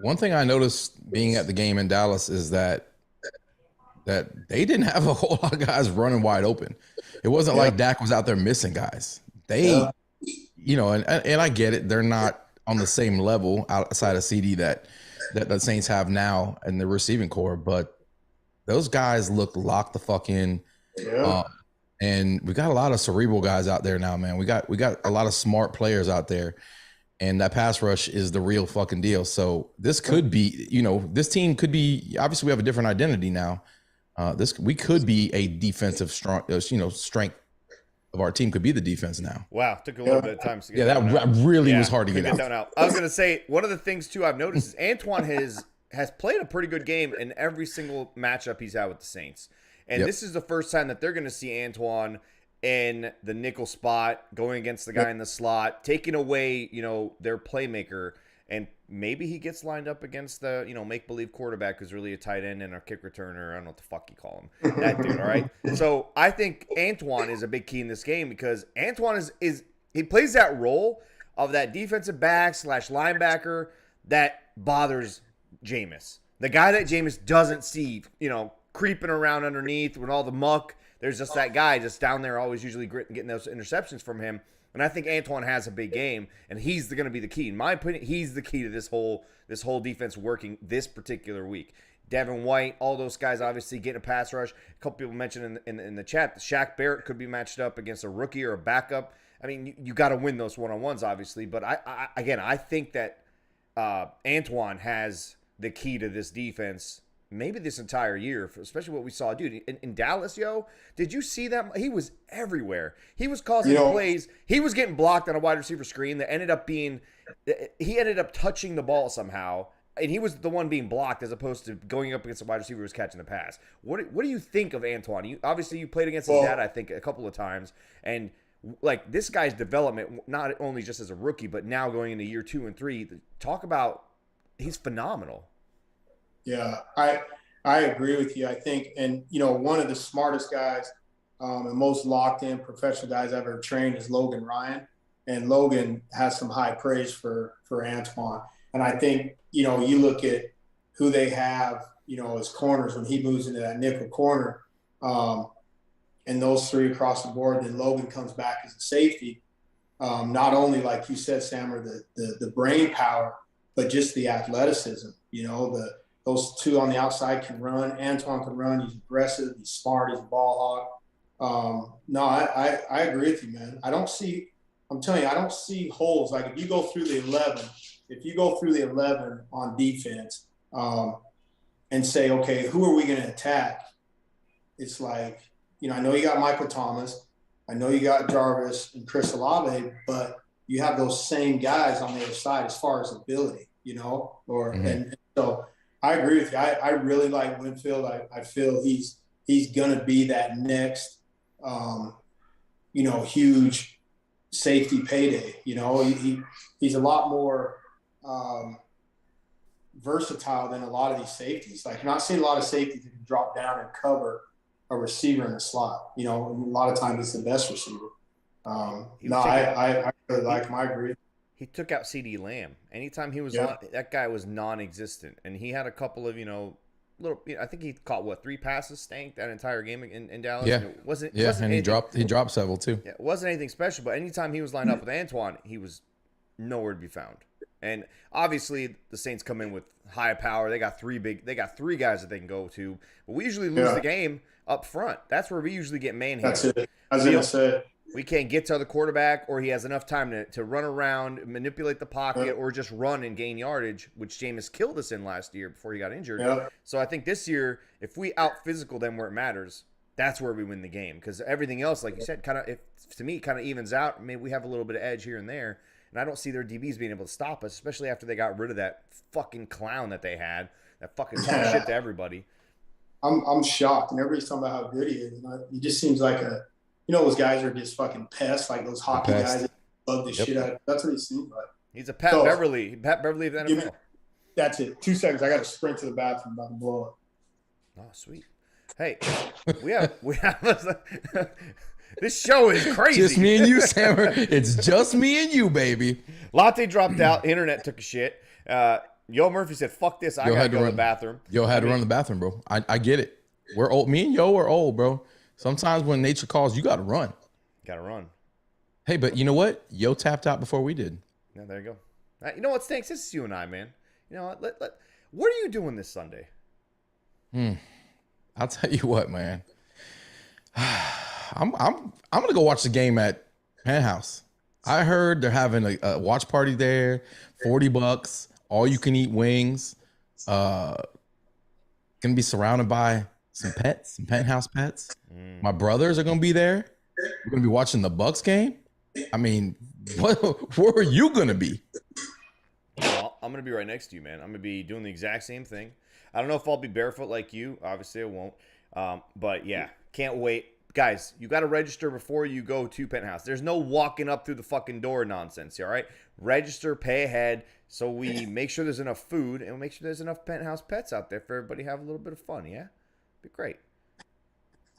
One thing I noticed being at the game in Dallas is that they didn't have a whole lot of guys running wide open. It wasn't like Dak was out there missing guys. They, you know, and I get it. They're not on the same level outside of CD that the Saints have now in the receiving core, but those guys look locked the fuck in. Yeah. And we got a lot of cerebral guys out there now, man. We got a lot of smart players out there. And that pass rush is the real fucking deal. So this could be, you know, this team could be, obviously we have a different identity now. We could be a defensive strength of our team could be the defense now. Wow. Took a little bit of time to get that really was hard to get out. I was going to say, one of the things too I've noticed is Antoine has played a pretty good game in every single matchup he's had with the Saints. And this is the first time that they're going to see Antoine in the nickel spot, going against the guy in the slot, taking away, you know, their playmaker and maybe he gets lined up against the, make-believe quarterback who's really a tight end and a kick returner. I don't know what the fuck you call him. That dude, all right? So I think Antoine is a big key in this game because Antoine is he plays that role of that defensive back / linebacker that bothers Jameis. The guy that Jameis doesn't see, creeping around underneath with all the muck. There's just that guy just down there always usually getting those interceptions from him. And I think Antoine has a big game, and he's going to be the key. In my opinion, he's the key to this whole defense working this particular week. Devin White, all those guys obviously getting a pass rush. A couple people mentioned in the chat, Shaq Barrett could be matched up against a rookie or a backup. I mean, you got to win those one-on-ones, obviously. But I think that Antoine has the key to this defense maybe this entire year, especially what we saw. Dude, in Dallas, did you see that? He was everywhere. He was causing plays. He was getting blocked on a wide receiver screen that ended up touching the ball somehow, and he was the one being blocked as opposed to going up against a wide receiver who was catching the pass. What do you think of Antoine? You played against his dad, I think, a couple of times, and like this guy's development, not only just as a rookie, but now going into year 2 and 3, talk about he's phenomenal. Yeah, I agree with you. I think, and one of the smartest guys and most locked in professional guys I've ever trained is Logan Ryan, and Logan has some high praise for Antoine. And I think you look at who they have, as corners when he moves into that nickel corner, and those 3 across the board. Then Logan comes back as a safety. Not only, like you said, Sam, or the brain power, but just the athleticism. Those 2 on the outside can run. Antoine can run. He's aggressive. He's smart. He's a ball hawk. No, I agree with you, man. I'm telling you, I don't see holes. Like if you go through the 11 on defense and say, okay, who are we going to attack? It's like, I know you got Michael Thomas. I know you got Jarvis and Chris Olave, but you have those same guys on the other side as far as ability, and so I agree with you. I really like Winfield. I feel he's going to be that next, huge safety payday. He's a lot more versatile than a lot of these safeties. Like, you're not seeing a lot of safeties that can drop down and cover a receiver in the slot. A lot of times it's the best receiver. I really like him. I agree. He took out CD Lamb. Anytime he was on, that guy was non-existent. And he had a couple of, I think he caught 3 passes, stank that entire game in Dallas. Yeah. And it wasn't and he dropped several too. Yeah, it wasn't anything special, but anytime he was lined up with Antoine, he was nowhere to be found. And obviously the Saints come in with high power. They got 3 guys that they can go to. But we usually lose the game up front. That's where we usually get manhandled. That's it. I was going to say. We can't get to the quarterback, or he has enough time to run around, manipulate the pocket, or just run and gain yardage, which Jameis killed us in last year before he got injured. Yeah. So I think this year, if we out-physical them where it matters, that's where we win the game. Because everything else, like you said, to me, kind of evens out. Maybe we have a little bit of edge here and there. And I don't see their DBs being able to stop us, especially after they got rid of that fucking clown that they had, that fucking talk shit to everybody. I'm shocked, and everybody's talking about how good he is. He just seems like those guys are just fucking pests, like those hockey guys that love the shit out of. That's what he seems like. He's a Pat Beverly of the NFL. That's it. 2 seconds. I got to sprint to the bathroom. About to blow it. Oh, sweet. Hey, we have this show is crazy. Just me and you, Sammer. It's just me and you, baby. Latte dropped out. Internet took a shit. Yo Murphy said, "Fuck this. I gotta go to the bathroom." Yo had to run to the bathroom, bro. I get it. We're old. Me and Yo are old, bro. Sometimes when nature calls, you got to run. Got to run. Hey, but you know what? Yo tapped out before we did. Yeah, there you go. You know what stinks? This is you and I, man. You know what? What are you doing this Sunday? I'll tell you what, man. I'm gonna go watch the game at Penthouse. I heard they're having a watch party there. $40, all you can eat wings. Gonna be surrounded by some pets, some Penthouse pets. My brothers are gonna be there. We're gonna be watching the Bucs game. I mean, where are you gonna be? Well, I'm gonna be right next to you, man. I'm gonna be doing the exact same thing. I don't know if I'll be barefoot like you. Obviously, I won't. But yeah, can't wait. guys, you got to register before you go to Penthouse. There's no walking up through the fucking door nonsense, all right? Register, pay ahead, so we make sure there's enough food and make sure there's enough Penthouse pets out there for everybody to have a little bit of fun, yeah? Be great.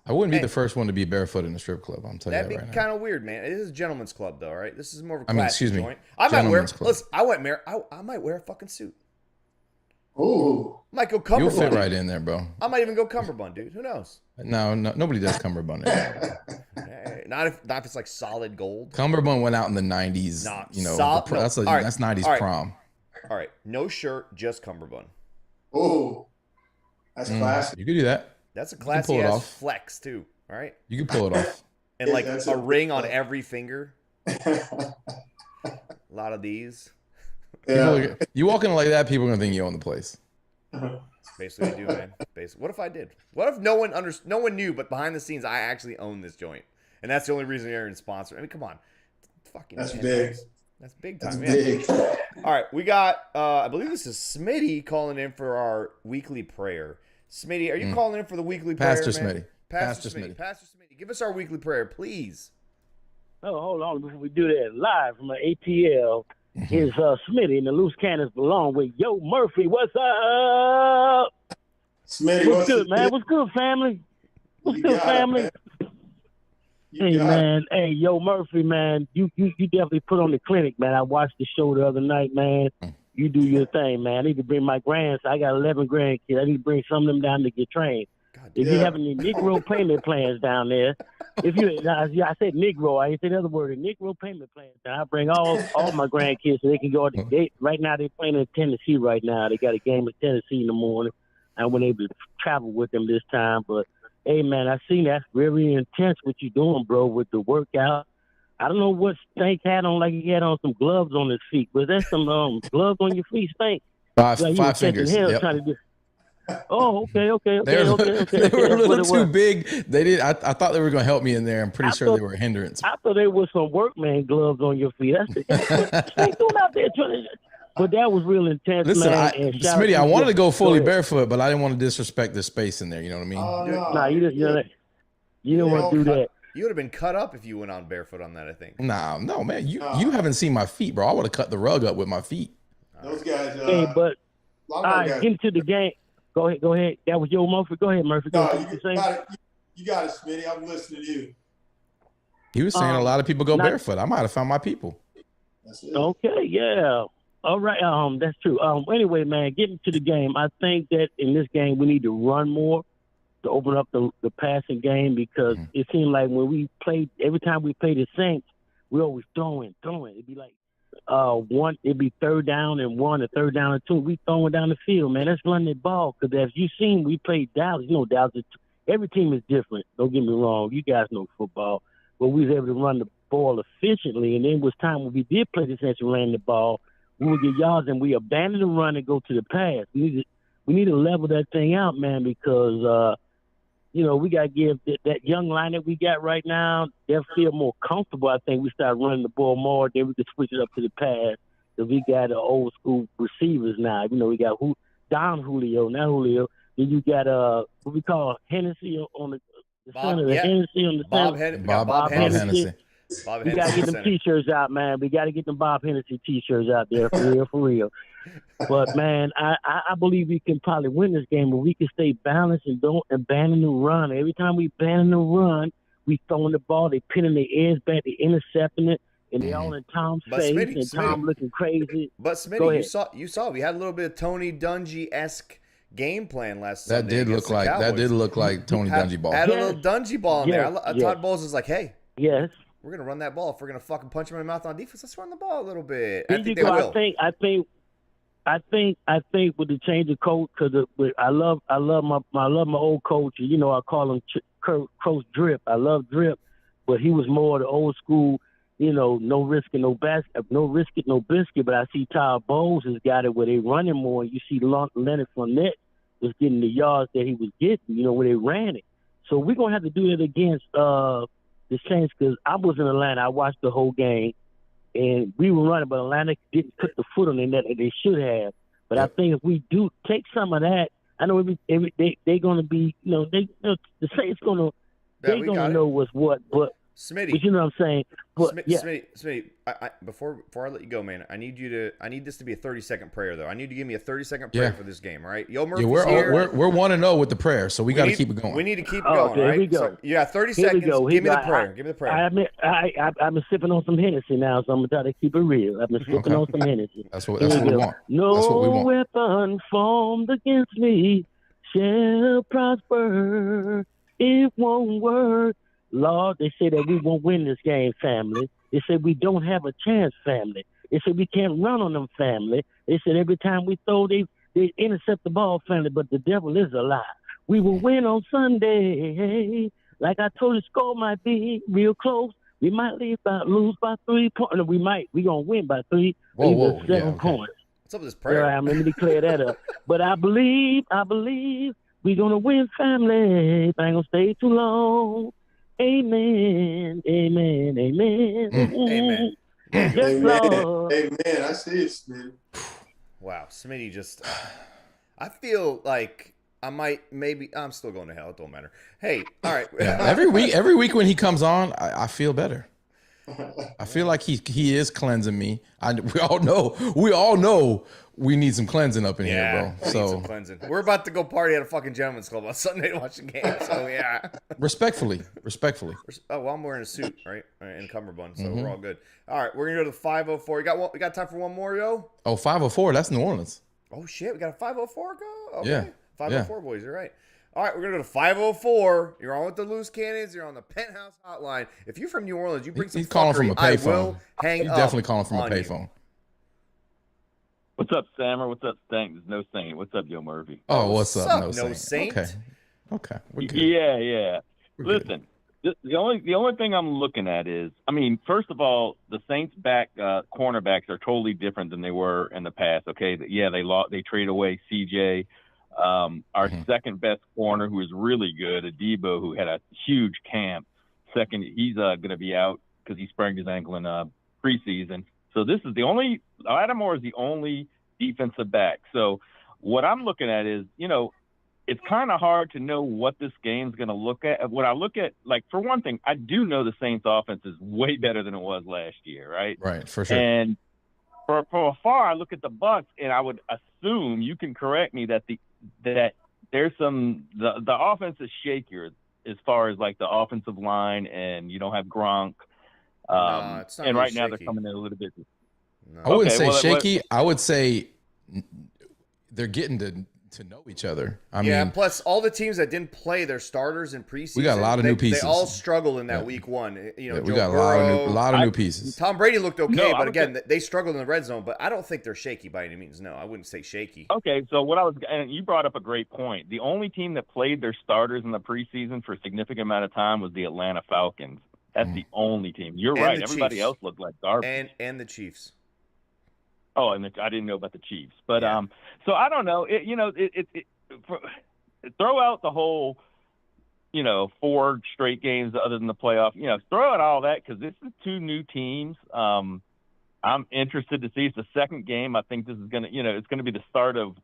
I wouldn't be the first one to be barefoot in a strip club. I'm telling you That'd that be right now. kind of weird, man. It is a gentleman's club, though, all right? This is more of a classy excuse me. joint. I might wear. Gentleman's club. Listen, I might wear a fucking suit. Ooh. Might go You'll cummerbund. fit right in there, bro. I might even go cummerbund, dude. Who knows? No, nobody does cummerbund anymore. Hey, not if it's like solid gold. Cummerbund went out in the 90s. Nah, That's 90s prom. All right, no shirt, just cummerbund. Ooh. That's classic. You could do that. That's a pull classy it ass off. flex too. All right, You could pull it off. and like That's a a ring on flex. every finger. A lot of these. Yeah. You walk in like that, people are gonna think you own the place. Basically, I do, man. Basically, what if I did? What if no one knew, but behind the scenes, I actually own this joint, and that's the only reason you're in sponsor. I mean, come on, fucking. That's Penthouse. big. That's big That's time, man. big. All right, we got. I believe this is Smitty calling in for our weekly prayer. Smitty, are you calling in for the weekly prayer, Pastor man? Smitty. Pastor Smitty. Pastor Smitty, give us our weekly prayer, please. Oh, hold on. Before we do that, live from the ATL is Smitty and the Loose Cannons belong with Yo Murphy. What's up? Smitty, What's good, man? What's good, family? What's good, family? Hey, man. Hey, Yo Murphy, man. You definitely put on the clinic, man. I watched the show the other night, man. You do your thing, man. I need to bring my grandsons. I got 11 grandkids. I need to bring some of them down to get trained. If you have any Negro payment plans down there, I said Negro. I didn't say the other word. Negro payment plans. I bring all my grandkids so they can go. Right now they're playing in Tennessee. Right now they got a game in Tennessee in the morning. I wasn't able to travel with them this time, but hey, man, I seen that's very intense what you doing, bro, with the workout. I don't know what Stank had on, like he had on some gloves on his feet. Was that some gloves on your feet, Stank? Five Trying fingers. to do. Oh, okay. They were a little too big. They did. I thought they were going to help me in there. I'm pretty sure they were a hindrance. I thought there was some workman gloves on your feet. That's Stank doing out there trying to. But that was real intense, Listen, man. Smitty, I wanted to go fully barefoot, but I didn't want to disrespect the space in there. You know what I mean? Nah, you don't want to do that. You would have been cut up if you went on barefoot on that, I think. Nah, no, man. You haven't seen my feet, bro. I would have cut the rug up with my feet. Those guys. Hey, but all right, get into the game. Go ahead. That was Yo Murphy. Go ahead, Murphy. You got it, Smitty. I'm listening to you. He was saying a lot of people go barefoot. I might have found my people. That's it. Okay, yeah. All right, that's true. Anyway, man, getting to the game, I think that in this game we need to run more to open up the passing game because it seemed like when we played, every time we played the Saints, we always throwing. It'd be like it'd be third down and 1 or third down and 2. We throwing down the field, man. Let's run the ball because as you seen, we played Dallas. You know, Dallas. Every team is different. Don't get me wrong. You guys know football, but we was able to run the ball efficiently. And then it was time when we did play the Saints and ran the ball. We would get yards and we abandoned the run and go to the pass. We need to level that thing out, man, because we got to give that young line that we got right now, they'll feel more comfortable. I think we start running the ball more, then we can switch it up to the pass. Because we got the old school receivers now. We got Don Julio, not Julio. Then you got what we call Hennessy on the center. Hennessy on the center. Bob Hennessy. We got to get them T-shirts out, man. We got to get them Bob Hennessy T-shirts out there, for real. But, man, I believe we can probably win this game, but we can stay balanced and don't abandon the run. Every time we abandon the run, we throwing the ball, they pinning their ears back, they intercepting it, and they all in Tom's face, and Tom looking crazy. But, Smitty, you saw we had a little bit of Tony Dungy-esque game plan last Sunday. That did look like Tony Dungy ball. Had a little Dungy ball in there. Todd Bowles is like, hey. Yes. We're gonna run that ball. If we're gonna fucking punch him in the mouth on defense, let's run the ball a little bit. I think they will. I think with the change of coach, because I love my old coach. I call him Coach Drip. I love Drip, but he was more the old school. No risk and no biscuit. But I see Todd Bowles has got it where they running more. And you see Leonard Fournette was getting the yards that he was getting. Where they ran it. So we're gonna have to do it against the Saints, because I was in Atlanta. I watched the whole game, and we were running, but Atlanta didn't put the foot on their neck that they should have. But I think if we do take some of that, I know they're going to be, the Saints going to Yeah, they we don't got know it. what's what. But Smitty, you know what I'm saying? But yeah, Smitty, before I let you go, man, I need this to be a 30-second prayer, though. I need you to give me a 30-second prayer for this game, all right? Yo Murphy's here. We're 1-0 with the prayer, so we got to keep it going. We need to keep it going, there right? we go. So, yeah, 30 Here we seconds. go. Give me the prayer. Give me the prayer. I've been sipping on some Hennessy now, so I'm gonna try to keep it real. I've been sipping on some Hennessy. That's what we want. No That's what we want. weapon formed against me shall prosper. It won't work. Lord, they say that we won't win this game, family. They say we don't have a chance, family. They say we can't run on them, family. They said every time we throw, they intercept the ball, family, but the devil is a lie. We will win on Sunday. Like I told you, the score might be real close. We might lose by 3 points. No, we might. We're going to win by 3 or 7 points. What's up with this prayer? Let me clear that up. But I believe we're going to win, family. I ain't going to stay too long. Amen. Amen. Amen. Amen. Yes, Lord. Amen. I see it, Smitty. Wow, Smitty just. I feel like I might I'm still going to hell. It don't matter. Hey, all right. Yeah, every week when he comes on, I feel better. I feel like he is cleansing me. We all know we need some cleansing up in here, bro. So some cleansing. We're about to go party at a fucking gentleman's club on Sunday to watch the game. So yeah. Respectfully. Oh, well, I'm wearing a suit, right? And cummerbund, so we're all good. All right, we're gonna go to the 504. We got time for one more, yo? Oh, 504, that's New Orleans. Oh shit, we got a 504 go? Okay. Yeah. 504 boys, you're right. All right, we're going to go to 504. You're on with the Loose Cannons. You're on the Penthouse Hotline. If you're from New Orleans, you bring some He's calling from a I payphone. will hang He's up definitely calling from a on payphone. you. What's up, Sammer? What's up, Stank? There's no Saint. What's up, Yo Murphy? Oh, what's up, No Saint? Okay. We're good. Yeah. We're Listen, the only thing I'm looking at is, I mean, first of all, the Saints cornerbacks are totally different than they were in the past. Okay, yeah, they traded away CJ. Our second best corner, who is really good, Adebo, who had a huge camp. Second, he's going to be out because he sprained his ankle in preseason. So this is Lattimore is the only defensive back. So what I'm looking at is, it's kind of hard to know what this game's going to look at. When I look at, like, for one thing, I do know the Saints offense is way better than it was last year, right? Right, for sure. And from afar, I look at the Bucs, and I would assume, you can correct me, that there's the offense is shakier as far as like the offensive line, and you don't have Gronk. It's not and really right now shaky. they're coming in a little bit. No. I wouldn't say shaky. I would say they're getting to know each other. I mean, plus all the teams that didn't play their starters in preseason, we got a lot of new pieces. They all struggled in that week one. We got a lot of new pieces. Tom Brady looked okay, but again, they struggled in the red zone. But I don't think they're shaky by any means. No, I wouldn't say shaky. Okay, so and you brought up a great point. The only team that played their starters in the preseason for a significant amount of time was the Atlanta Falcons. That's the only team. You're right. Everybody else looked like garbage. And the Chiefs. Oh, and I didn't know about the Chiefs, but so I don't know. Throw out the whole, 4 straight games other than the playoff. Throw out all that because this is 2 new teams. I'm interested to see. It's the second game. I think this is gonna, it's gonna be the start of.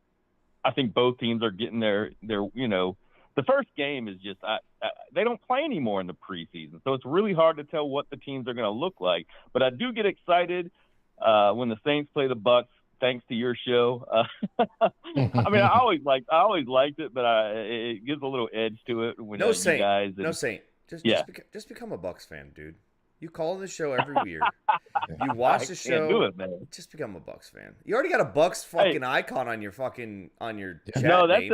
I think both teams are getting their. The first game is just they don't play anymore in the preseason, so it's really hard to tell what the teams are going to look like. But I do get excited when the Saints play the Bucs, thanks to your show. I mean, I always liked it, but it gives a little edge to it when no Saint, you guys. No Saint. Just become a Bucs fan, dude. You call the show every year. You watch the show. Do it, man. Just become a Bucs fan. You already got a Bucs fucking icon on your chat No, that name.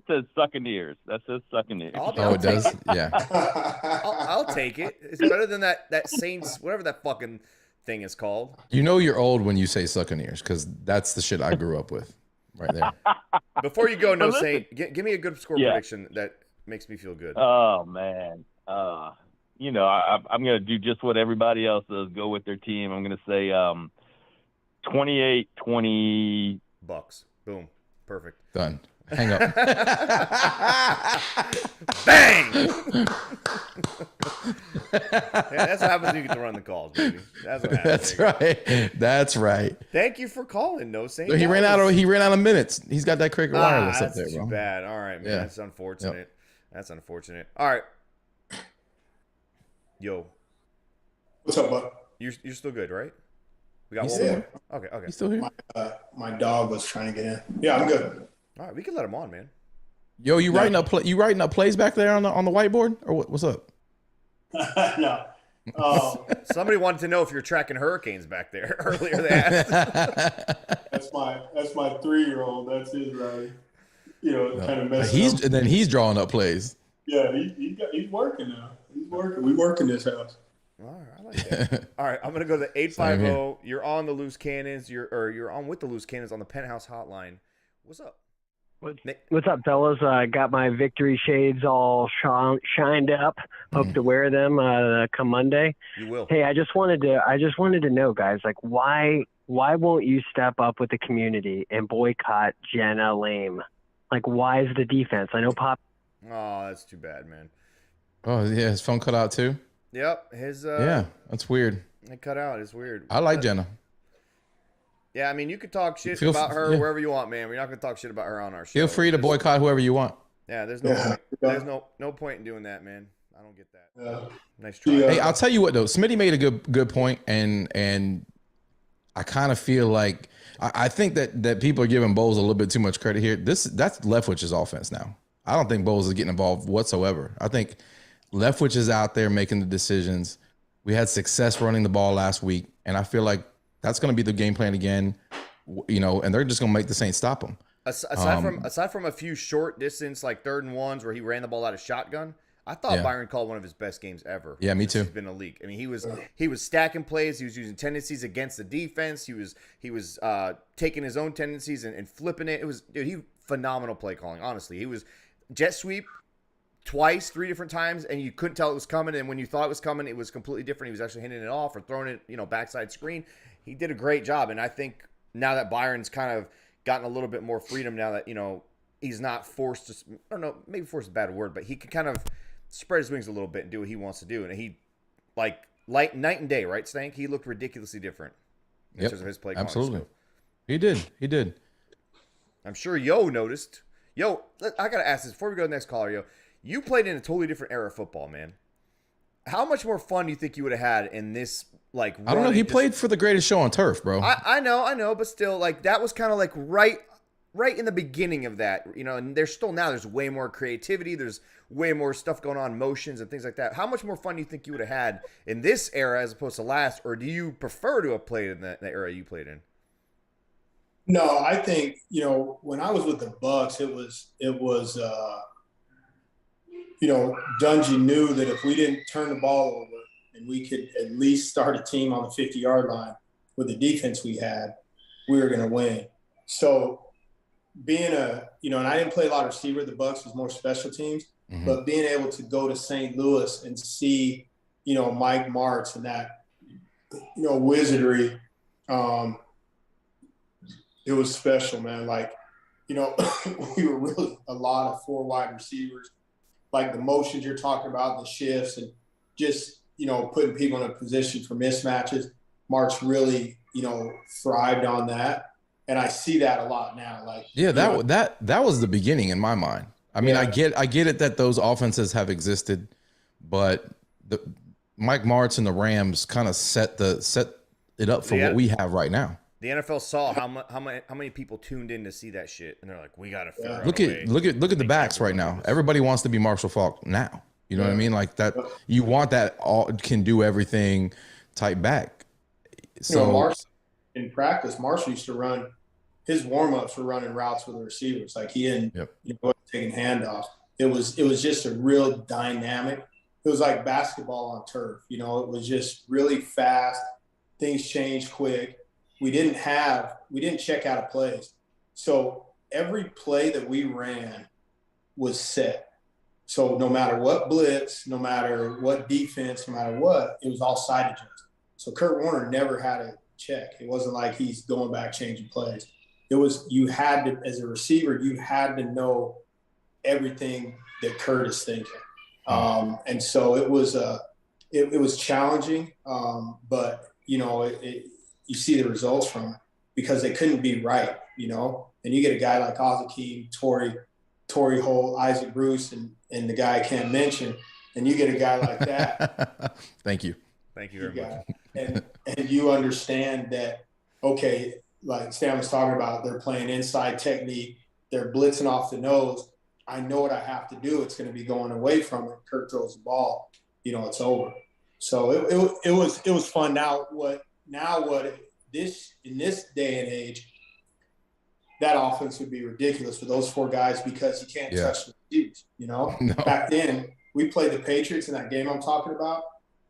says Buccaneers. That says Buccaneers. Oh, it does. Yeah. I'll take it. It's better than that Saints, whatever that fucking thing is called. You're old when you say Buccaneers because that's the shit I grew up with, right there. Before you go, no Saint, give me a good score prediction that makes me feel good. Oh man. I'm going to do just what everybody else does, go with their team. I'm going to say 28-20. Bucs. Boom. Perfect. Done. Hang up. Bang! That's what happens when you get to run the calls, baby. That's what happens. That's right. Thank you for calling, no Saint. He ran out of minutes. He's got that cricket wireless up there, that's bro. too bad. All right, man. Yeah. That's unfortunate. Yep. That's unfortunate. All right. Yo. What's up, bud? You're still good, right? We got He's one still more. Okay. He's still here. My dog was trying to get in. Yeah, I'm good. All right, we can let him on, man. Yo, you writing up plays back there on the whiteboard, or what's up? No. Somebody wanted to know if you're tracking hurricanes back there earlier. They asked. That's my 3-year-old. That's his right. Kind of messed up. He's drawing up plays. Yeah, he's working now. He's working. We work in this house. All right, I like that. All right, I'm gonna go to the 850. You're on the Loose Cannons. You're on with the Loose Cannons on the Penthouse Hotline. What's up? What's up, fellas? I got my victory shades all shined up. Hope to wear them come Monday. You will. Hey, I just wanted to know, guys, like why won't you step up with the community and boycott Jenna Lame? Like, why is the defense? I know Pop. Oh, that's too bad, man. Oh yeah, his phone cut out too. Yep, his. Yeah, that's weird. It cut out. It's weird. I like Jenna. Yeah, I mean, you could talk shit about her wherever you want, man. We're not gonna talk shit about her on our show. Feel free to boycott whoever you want. Yeah, there's no point in doing that, man. I don't get that. Nice try. Hey, I'll tell you what though, Smitty made a good point, and I kind of feel like I think that people are giving Bowles a little bit too much credit here. That's Leftwich's offense now. I don't think Bowles is getting involved whatsoever. I think Leftwich is out there making the decisions. We had success running the ball last week, and I feel like that's going to be the game plan again, and they're just going to make the Saints stop them. Aside from a few short distance, like 3rd and 1s where he ran the ball out of shotgun, I thought Byron called one of his best games ever. Yeah, me too. He's been in the league. I mean, he was stacking plays. He was using tendencies against the defense. He was taking his own tendencies and flipping it. It was phenomenal play calling. Honestly, he was jet sweep twice, 3 different times, and you couldn't tell it was coming. And when you thought it was coming, it was completely different. He was actually hitting it off or throwing it, backside screen. He did a great job. And I think now that Byron's kind of gotten a little bit more freedom now that, he's not forced to, I don't know, maybe forced is a bad word, but he can kind of spread his wings a little bit and do what he wants to do. And he, like night and day, right, Stank? He looked ridiculously different in terms of his play. Absolutely. He did. I'm sure Yo noticed. Yo, I got to ask this before we go to the next caller, Yo. You played in a totally different era of football, man. How much more fun do you think you would have had in this, I don't know. He played for the greatest show on turf, bro. I know, but still, that was kind of right in the beginning of that, and there's way more creativity. There's way more stuff going on, motions and things like that. How much more fun do you think you would have had in this era as opposed to last, or do you prefer to have played in the era you played in? No, I think, when I was with the Bucs, it was Dungy knew that if we didn't turn the ball over and we could at least start a team on the 50-yard line with the defense we had, we were going to win. So being and I didn't play a lot of receiver. The Bucs was more special teams, but being able to go to St. Louis and see, Mike Martz and that, wizardry, it was special, man. We were really a lot of 4 wide receivers, like the motions you're talking about, the shifts, and just, putting people in a position for mismatches. Martz really, thrived on that. And I see that a lot now. That was the beginning in my mind. I mean, I get it that those offenses have existed, but Mike Martz and the Rams kind of set it up for what we have right now. The NFL saw how many people tuned in to see that shit, and they're like, "We got to figure out." Look at the backs right now. Everybody wants to be Marshall Faulk now. You know what I mean? Like that. You want that all can do everything type back. So Marshall, in practice, Marshall used to run. His warm-ups were running routes with the receivers. Like he didn't taking handoffs. It was just a real dynamic. It was like basketball on turf. It was just really fast. Things changed quick. We didn't check out of plays. So every play that we ran was set. So no matter what blitz, no matter what defense, no matter what, it was all side adjusted. So Kurt Warner never had a check. It wasn't like he's going back changing plays. It was, you had to, as a receiver, you had to know everything that Kurt is thinking. And so it was challenging, but you see the results from it because they couldn't be right, and you get a guy like Akeem, Torrey Holt, Isaac Bruce, and the guy I can't mention, and you get a guy like that. Thank you. Thank you very much. And you understand that, okay, like Stan was talking about, they're playing inside technique, they're blitzing off the nose. I know what I have to do. It's going to be going away from it. Kirk throws the ball, it's over. So it was fun. In this day and age, that offense would be ridiculous with those 4 guys because you can't touch the receivers. No. Back then, we played the Patriots in that game I'm talking about.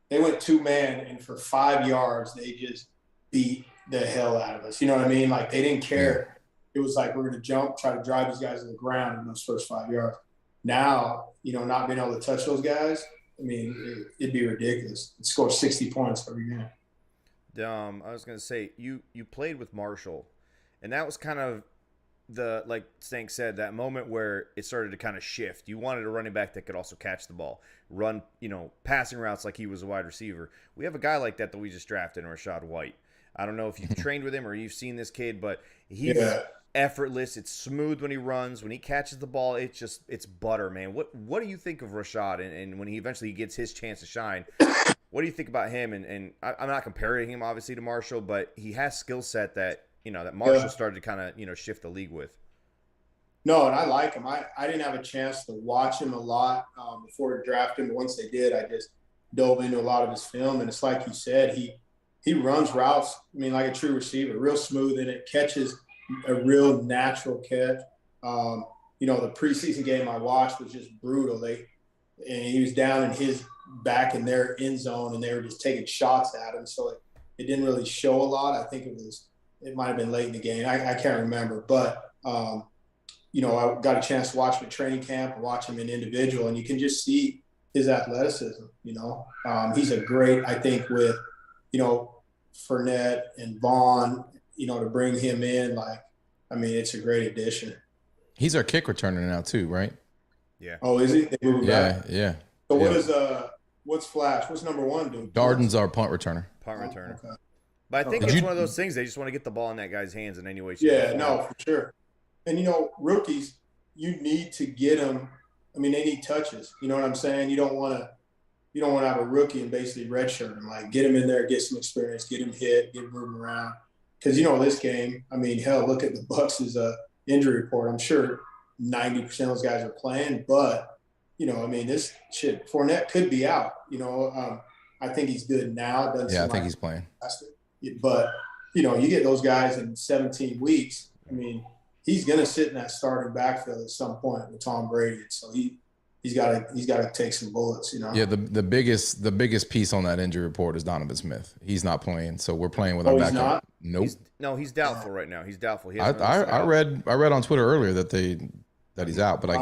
They went 2-man, and for 5 yards, they just beat the hell out of us. You know what I mean? Like, they didn't care. It was like, we're going to jump, try to drive these guys to the ground in those first 5 yards. Now, not being able to touch those guys, I mean, it'd be ridiculous. It'd score 60 points every game. I was going to say, you played with Marshall, and that was kind of like Stank said, that moment where it started to kind of shift. You wanted a running back that could also catch the ball, run, passing routes like he was a wide receiver. We have a guy like that we just drafted, Rachaad White. I don't know if you've trained with him or you've seen this kid, but he's effortless. It's smooth when he runs. When he catches the ball, it's butter, man. What do you think of Rachaad? And when he eventually gets his chance to shine, what do you think about him? And I'm not comparing him obviously to Marshall, but he has skill set that that Marshall started to kind of shift the league with. No, and I like him. I didn't have a chance to watch him a lot before to draft him, but once they did, I just dove into a lot of his film. And it's like you said, he runs routes, like a true receiver, real smooth in it, catches a real natural catch. The preseason game I watched was just brutal. And he was down in his back in their end zone, and they were just taking shots at him. So it didn't really show a lot. I think it might have been late in the game. I can't remember. But, I got a chance to watch him at training camp and watch him in individual, and you can just see his athleticism, He's a great, I think, with, Fournette and Vaughn, to bring him in, it's a great addition. He's our kick returner now too, right? Yeah. Oh, is he? They moved back? Yeah. So what's Flash? What's number 1 doing? Darden's our punt returner. Okay. But I think it's one of those things. They just want to get the ball in that guy's hands in any way. For sure. And, rookies, you need to get them. They need touches. You know what I'm saying? You don't want to have a rookie and basically redshirt him. Get him in there, get some experience, get him hit, get him moving around. Because, this game, hell, look at the Bucs' injury report. I'm sure 90% of those guys are playing. But, this shit, Fournette could be out. I think he's good now. I think he's playing. But, you get those guys in 17 weeks. He's going to sit in that starting backfield at some point with Tom Brady. So he's got to take some bullets, Yeah, the biggest piece on that injury report is Donovan Smith. He's not playing, so we're playing with our backup. Not? Nope. He's doubtful right now. He's doubtful. I read on Twitter earlier that he's out, but I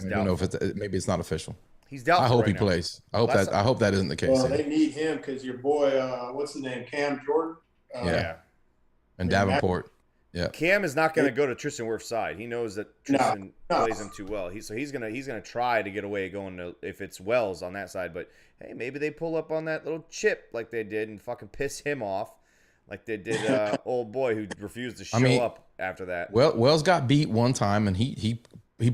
don't know if maybe it's not official. He's doubtful. I hope right he now. plays. I hope that isn't the case. Well, they need him because your boy, what's his name, Cam Jordan? And Davenport. Yeah. Cam is not going to go to Tristan Wirf's side. He knows that Tristan plays him too well. He's gonna try to get away going to, if it's Wells on that side. But hey, maybe they pull up on that little chip like they did and fucking piss him off, like they did old boy who refused to show up after that. Well, Wells got beat one time and he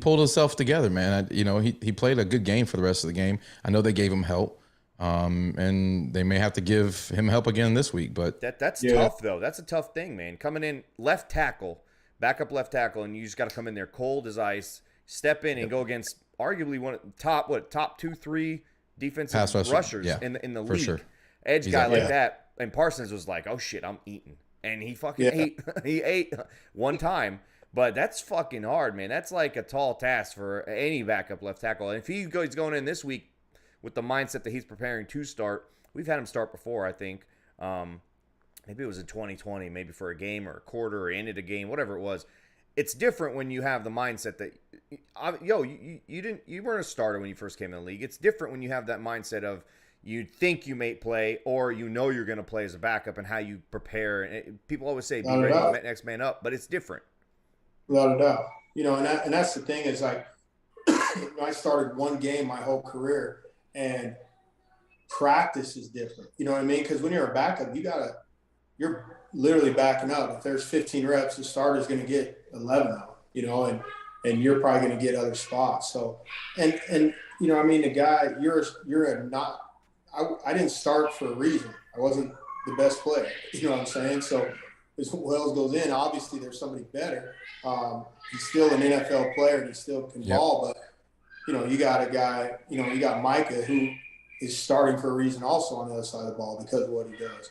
pulled himself together, man. He played a good game for the rest of the game. I know they gave him help. And they may have to give him help again this week, but that's tough though. That's a tough thing, man. Coming in left tackle, backup left tackle, and you just got to come in there cold as ice, step in and go against arguably one of the top 2-3 defensive rushers in the league. Sure. Edge guy like that, and Parsons was like, "Oh shit, I'm eating," and he fucking ate. He ate one time. But that's fucking hard, man. That's like a tall task for any backup left tackle. And if he's going in this week with the mindset that he's preparing to start, we've had him start before, I think. Maybe it was in 2020, maybe for a game or a quarter or ended a game, whatever it was. It's different when you have the mindset that, you weren't a starter when you first came in the league. It's different when you have that mindset of you think you may play or you're going to play as a backup and how you prepare. And people always say, be ready, next man up, but it's different. Without a doubt. And that's the thing is like, I started one game my whole career, and practice is different. You know what I mean? Because when you're a backup, you're literally backing up. If there's 15 reps, the starter's going to get 11 of them, and you're probably going to get other spots. So, and I mean, the guy, I didn't start for a reason. I wasn't the best player. You know what I'm saying? So as Wells goes in, obviously there's somebody better. He's still an NFL player and he still can ball, but you got a guy, you got Micah who is starting for a reason also on the other side of the ball because of what he does.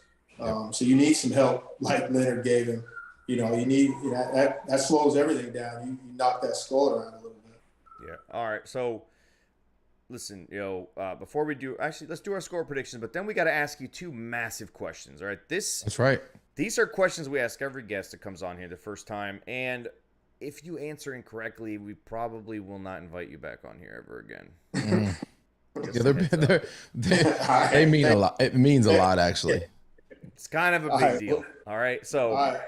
So you need some help like Leonard gave him. You need that slows everything down. You knock that skull around a little bit. Yeah. All right. So listen, before we do, actually, let's do our score predictions. But then we got to ask you two massive questions. All right. That's right. These are questions we ask every guest that comes on here the first time, and if you answer incorrectly, we probably will not invite you back on here ever again. They mean a lot. It means a lot, actually. It's kind of a big deal. All right. So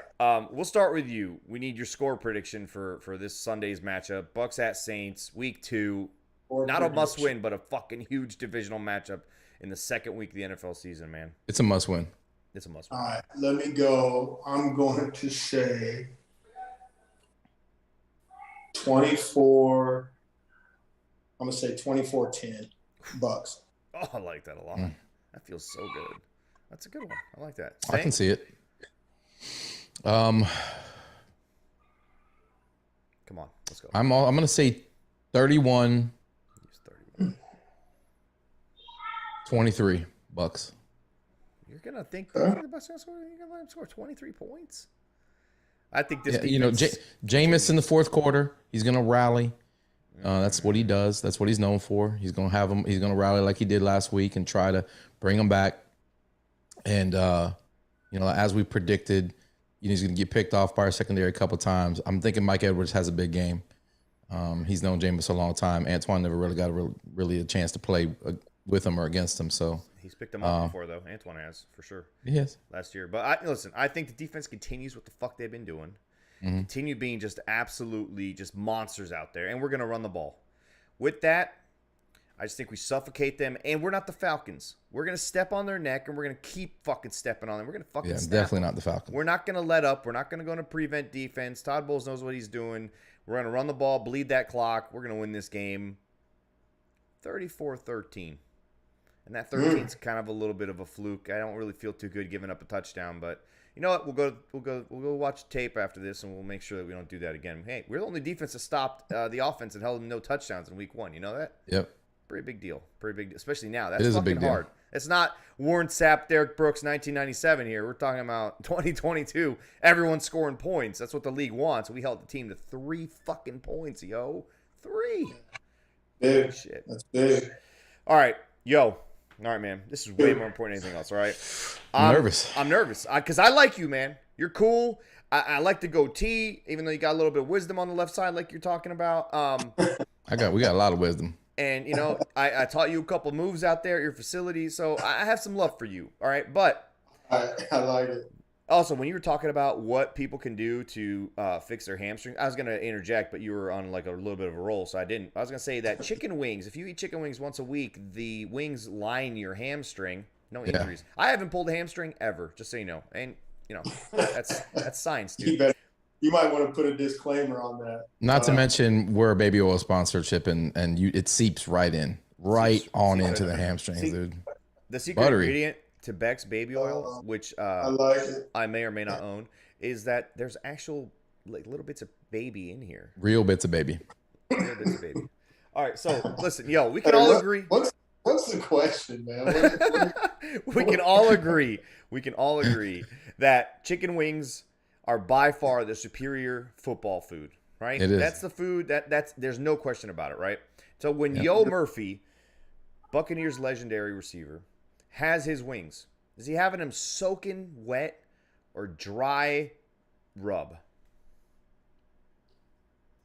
we'll start with you. We need your score prediction for this Sunday's matchup. Bucs at Saints, week 2. Not a must-win, but a fucking huge divisional matchup in the second week of the NFL season, man. It's a must-win. It's a must-win. All right. Let me go. I'm going to say 24. I'm going to say 24-10 Bucs. Oh, I like that a lot. That feels so good. That's a good one. I like that. I can see it. Come on, let's go. I'm going to say 31. 23 Bucs. You're gonna think the Bucs are gonna let him score 23 points? I think this. Jameis in the fourth quarter, he's gonna rally. That's what he does. That's what he's known for. He's gonna have him. He's gonna rally like he did last week and try to bring him back. And as we predicted, he's gonna get picked off by our secondary a couple times. I'm thinking Mike Edwards has a big game. He's known Jameis a long time. Antoine never really got a chance to play with him or against him. So he's picked him up before, though. Antoine has, for sure. Yes. Last year. But I think the defense continues what the fuck they've been doing. Continue being just absolutely just monsters out there. And we're going to run the ball. With that, I just think we suffocate them. And we're not the Falcons. We're going to step on their neck, and we're going to keep fucking stepping on them. We're going to fucking snap definitely them. Not the Falcons. We're not going to let up. We're not going to go into prevent defense. Todd Bowles knows what he's doing. We're going to run the ball, bleed that clock. We're going to win this game 34-13. And that 13 is kind of a little bit of a fluke. I don't really feel too good giving up a touchdown, but you know what? We'll go watch tape after this, and we'll make sure that we don't do that again. Hey, we're the only defense that stopped the offense and held them no touchdowns in week 1. You know that? Yep. Pretty big deal. Pretty big deal, especially now. That's fucking hard. It's not Warren Sapp, Derek Brooks, 1997 here. We're talking about 2022. Everyone's scoring points. That's what the league wants. We held the team to 3 fucking points, yo. 3. Big. Shit. That's big. All right, yo. All right, man. This is way more important than anything else, all right? I'm nervous. I'm nervous because I like you, man. You're cool. I like the goatee, even though you got a little bit of wisdom on the left side like you're talking about. We got a lot of wisdom. And, I taught you a couple moves out there at your facility, so I have some love for you, all right? But I like it. Also, when you were talking about what people can do to fix their hamstring, I was going to interject, but you were on like a little bit of a roll, so I didn't. I was going to say that chicken wings, if you eat chicken wings once a week, the wings line your hamstring. No injuries. Yeah. I haven't pulled a hamstring ever, just so you know. And, that's science, dude. You might want to put a disclaimer on that. Not to mention we're a baby oil sponsorship, and it seeps right in, into the hamstrings, dude. The secret ingredient to Beck's baby oil, which I like it. I may or may not own, is that there's actual little bits of baby in here. Real bits of baby. Real bits of baby. All right, so listen, we can all agree. What's the question, man? We can all agree. We can all agree that chicken wings are by far the superior football food, right? It is. That's the food that's there's no question about it, right? So when Yo Murphy, Buccaneers legendary receiver, has his wings, is he having them soaking wet or dry rub?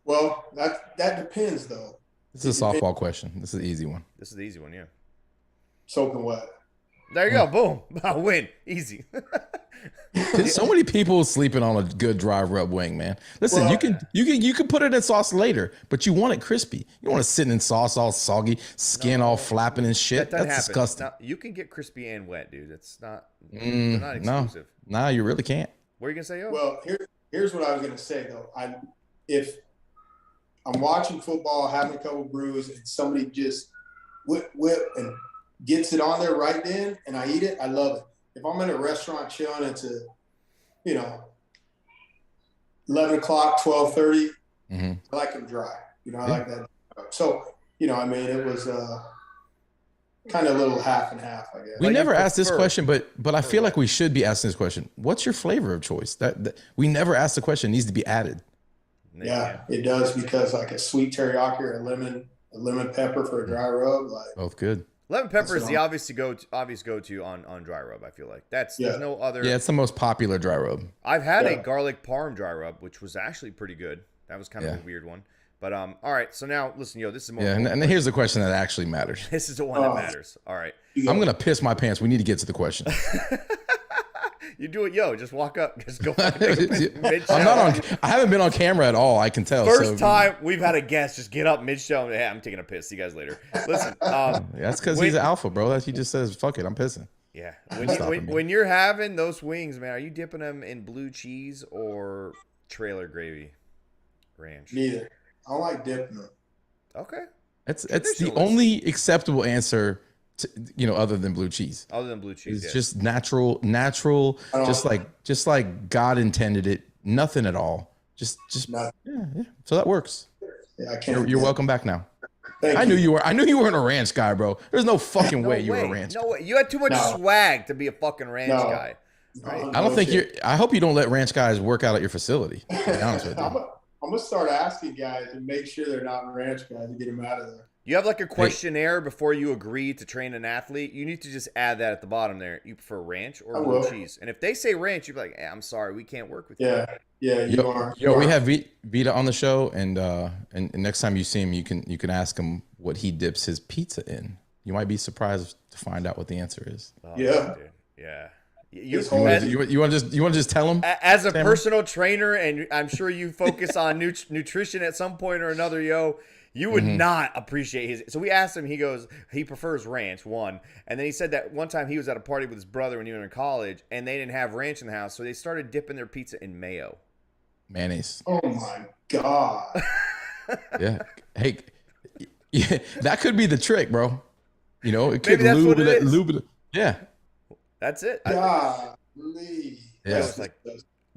Well, that depends, though. This is a softball question. This is an easy one. This is the easy one, yeah. Soaking wet. There you go. Boom. I win. Easy. So many people sleeping on a good dry rub wing, man. Listen, you can put it in sauce later, but you want it crispy. You don't want it sitting in sauce all soggy, skin all flapping and shit. That's disgusting. Now, you can get crispy and wet, dude. It's not. They're not exclusive. No, you really can't. What are you gonna say, Yo? Well, here's what I was gonna say though. If I'm watching football, having a couple brews, and somebody just whip, and gets it on there right then, and I eat it, I love it. If I'm in a restaurant chilling, it's 11 o'clock, 12:30, I like them dry. I like that. So, it was kind of a little half and half, I guess. We never asked this question, but I feel like we should be asking this question. What's your flavor of choice? That we never asked the question. It needs to be added. Yeah, it does, because like a sweet teriyaki or a lemon pepper for a dry rub, like both good. Lemon pepper is the obvious go-to on dry rub. I feel like there's no other. Yeah, it's the most popular dry rub. I've had a garlic parm dry rub, which was actually pretty good. That was kind of a weird one. But all right. So now listen, this is more. Yeah, and here's the question that actually matters. This is the one that matters. All right. I'm gonna piss my pants. We need to get to the question. You do it, just walk up, just go. I'm not on. I haven't been on camera at all. I can tell. First time we've had a guest just get up mid-show and hey, I'm taking a piss. See you guys later. Listen, that's because he's an alpha, bro. He just says, "Fuck it, I'm pissing." Yeah. When you're having those wings, man, are you dipping them in blue cheese or trailer gravy, ranch? Neither. I don't like dipping them. Okay. It's the only acceptable answer. Other than blue cheese. Other than blue cheese, it's just natural, just like God intended it. Nothing at all. Just nothing. Yeah. So that works. Yeah, I can't. You're welcome back now. I knew you were. I knew you weren't a ranch guy, bro. There's no fucking way you were a ranch. No way. You had too much swag to be a fucking ranch guy. Right? I don't think you're. I hope you don't let ranch guys work out at your facility. To be honest with you. I'm gonna start asking guys and make sure they're not ranch guys and get them out of there. You have like a questionnaire before you agree to train an athlete. You need to just add that at the bottom there. You prefer ranch or blue cheese? And if they say ranch, you'd be like, I'm sorry, we can't work with you. Yeah, you are. We have Vita on the show, and next time you see him, you can ask him what he dips his pizza in. You might be surprised to find out what the answer is. Oh, dude. Yeah. You want to just tell him? As a personal trainer, and I'm sure you focus on nutrition at some point or another, you would not appreciate his. So we asked him, he goes, he prefers ranch, one. And then he said that one time he was at a party with his brother when he was in college, and they didn't have ranch in the house, so they started dipping their pizza in mayo. Mayonnaise. Oh, my God. Yeah. Hey, that could be the trick, bro. It could lube it. Yeah. That's it. Golly. Yeah.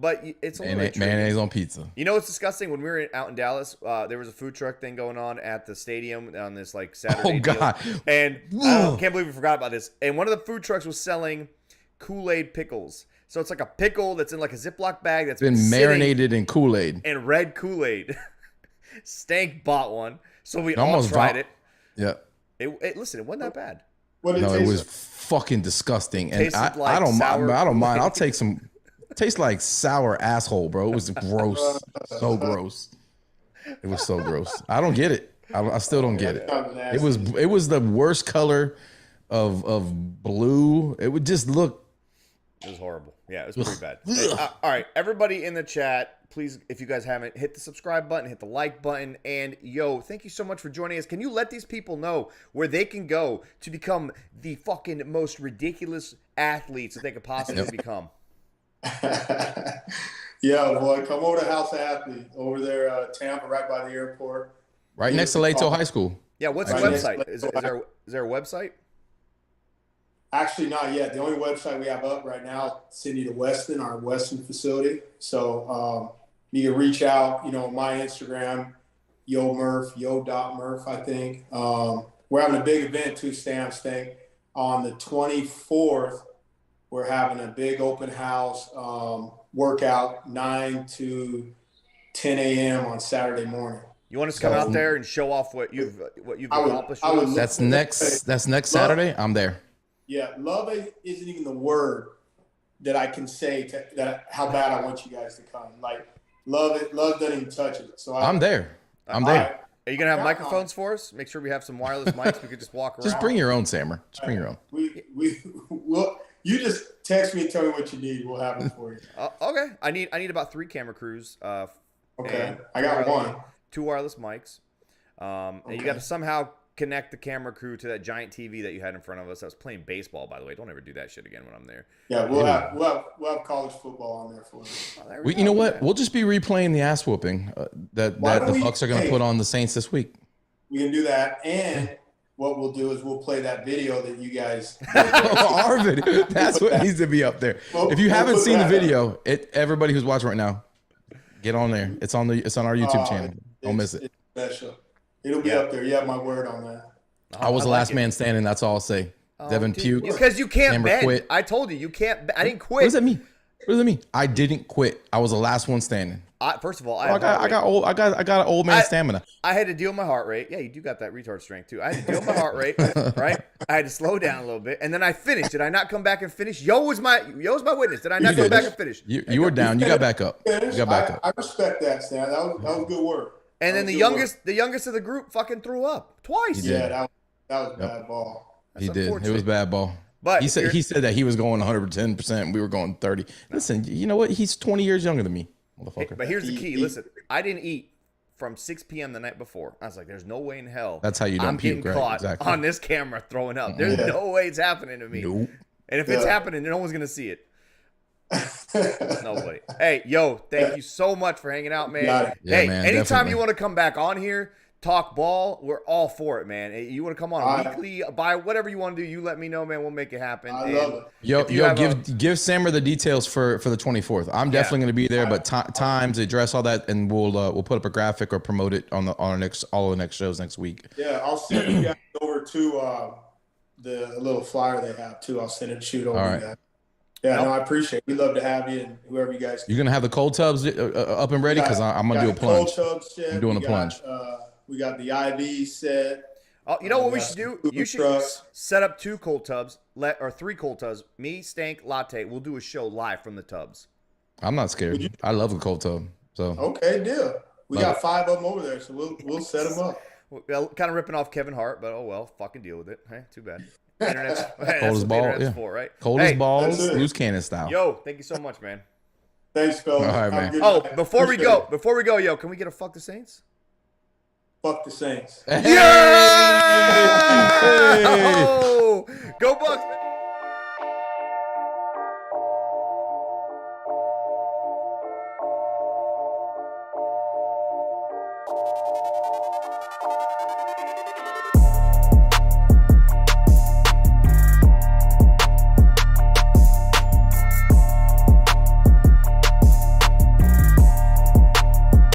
But it's a mayonnaise on pizza. It's disgusting. When we were out in Dallas, there was a food truck thing going on at the stadium on this Saturday. Oh God! Deal. And I can't believe we forgot about this. And one of the food trucks was selling Kool-Aid pickles. So it's like a pickle that's in like a Ziploc bag that's been marinated in Kool-Aid and red Kool-Aid. Stank bought one, so we all tried it. Yeah. Listen, it wasn't that bad. It was fucking disgusting, and I don't mind. I'll take some. Tastes like sour asshole, bro. It was gross. So gross. It was so gross. I don't get it. I still don't get it. It was the worst color of blue. It would just look. It was horrible. Yeah, it was pretty bad. All right, everybody in the chat, please, if you guys haven't, hit the subscribe button, hit the like button, and thank you so much for joining us. Can you let these people know where they can go to become the fucking most ridiculous athletes that they could possibly become? Yeah, boy, come over to House Athlete over there, Tampa, right by the airport, right next to Lato High School. Yeah, what's the website? Is there a website? Actually, not yet. The only website we have up right now, Sydney to Weston, our Weston facility. So you can reach out. My Instagram, yo.murph, I think. We're having a big event too, Stamps thing, on the 24th. We're having a big open house workout, 9 to 10 a.m. on Saturday morning. You want us to come out there and show off what you've accomplished? That's next Saturday. I'm there. Yeah, love isn't even the word that I can say how bad I want you guys to come. Like, love doesn't even touch it. So I'm there. I'm there. Are you gonna have microphones for us? Make sure we have some wireless mics. We could just walk around. Just bring your own, Sammer. Just bring your own. You just text me and tell me what you need. We'll have it for you. Okay. I need about 3 camera crews. Okay. I got one. 2 wireless mics. And you got to somehow connect the camera crew to that giant TV that you had in front of us. I was playing baseball, by the way. Don't ever do that shit again when I'm there. Yeah, we'll have college football on there for you. You know what? We'll just be replaying the ass whooping that the Bucs are going to put on the Saints this week. We can do that, and what we'll do is we'll play that video that you guys. Our video. That's what needs to be up there. If you haven't seen the video, everybody who's watching right now, get on there. It's on our YouTube channel. Don't miss it. It's special. It'll be up there. You have my word on that. I was the last man standing. That's all I'll say. Devin puked. Because you can't bend. Quit. I told you can't. I didn't quit. What does that mean? What does that mean? I didn't quit. I was the last one standing. First of all, I got an old man stamina. I had to deal with my heart rate. Yeah, you do got that retard strength too. I had to deal with my heart rate, right? I had to slow down a little bit, and then I finished. Did I not come back and finish? Yo was my witness. Did I not come back and finish? You were down. You got back up. You got back up. I respect that, Stan. That was good work. And then the youngest of the group fucking threw up twice. Yeah, that was bad ball. He did. It was bad ball. But he said that he was going 110%. We were going 30. Listen, you know what? He's 20 years younger than me, motherfucker. But here's the key. Listen, I didn't eat from 6 p.m. the night before. I was like, there's no way in hell. That's how you don't puke, right? Caught Exactly. on this camera throwing up. There's no way it's happening to me. Nope. And if it's happening, no one's gonna see it. Nobody. Hey, yo, thank you so much for hanging out, man. Yeah, hey, man, anytime definitely. you want to come back on here, talk ball, we're all for it, man. Hey, you want to come on weekly, by whatever you want to do, you let me know, man. We'll make it happen. I love it. Yo, give Sammer the details for the 24th. I'm definitely going to be there, but times, address, all that, and we'll put up a graphic or promote it on all the next shows next week. Yeah, I'll send you guys over to the little flyer they have too. I'll send it shoot over to you guys. Yeah, no, I appreciate it. We'd love to have you and whoever you guys. You're gonna have the cold tubs up and ready because I'm gonna do a plunge. Cold tub set. I'm doing a plunge. We got the IV set. Oh, you know what we should do? You should set up 2 cold tubs, or 3 cold tubs. Me, Stank, Latte. We'll do a show live from the tubs. I'm not scared. I love the cold tub. So okay, deal. We got 5 of them over there, so we'll set them up. Well, kind of ripping off Kevin Hart, but oh well, fucking deal with it. Hey, too bad. Internet's cold as balls, yeah. For, right? Cold as balls, loose cannon style. Yo, thank you so much, man. Thanks, fellas. All right, man. Oh, before we go, yo, can we get a fuck the Saints? Fuck the Saints. Yeah! Oh, go Bucs.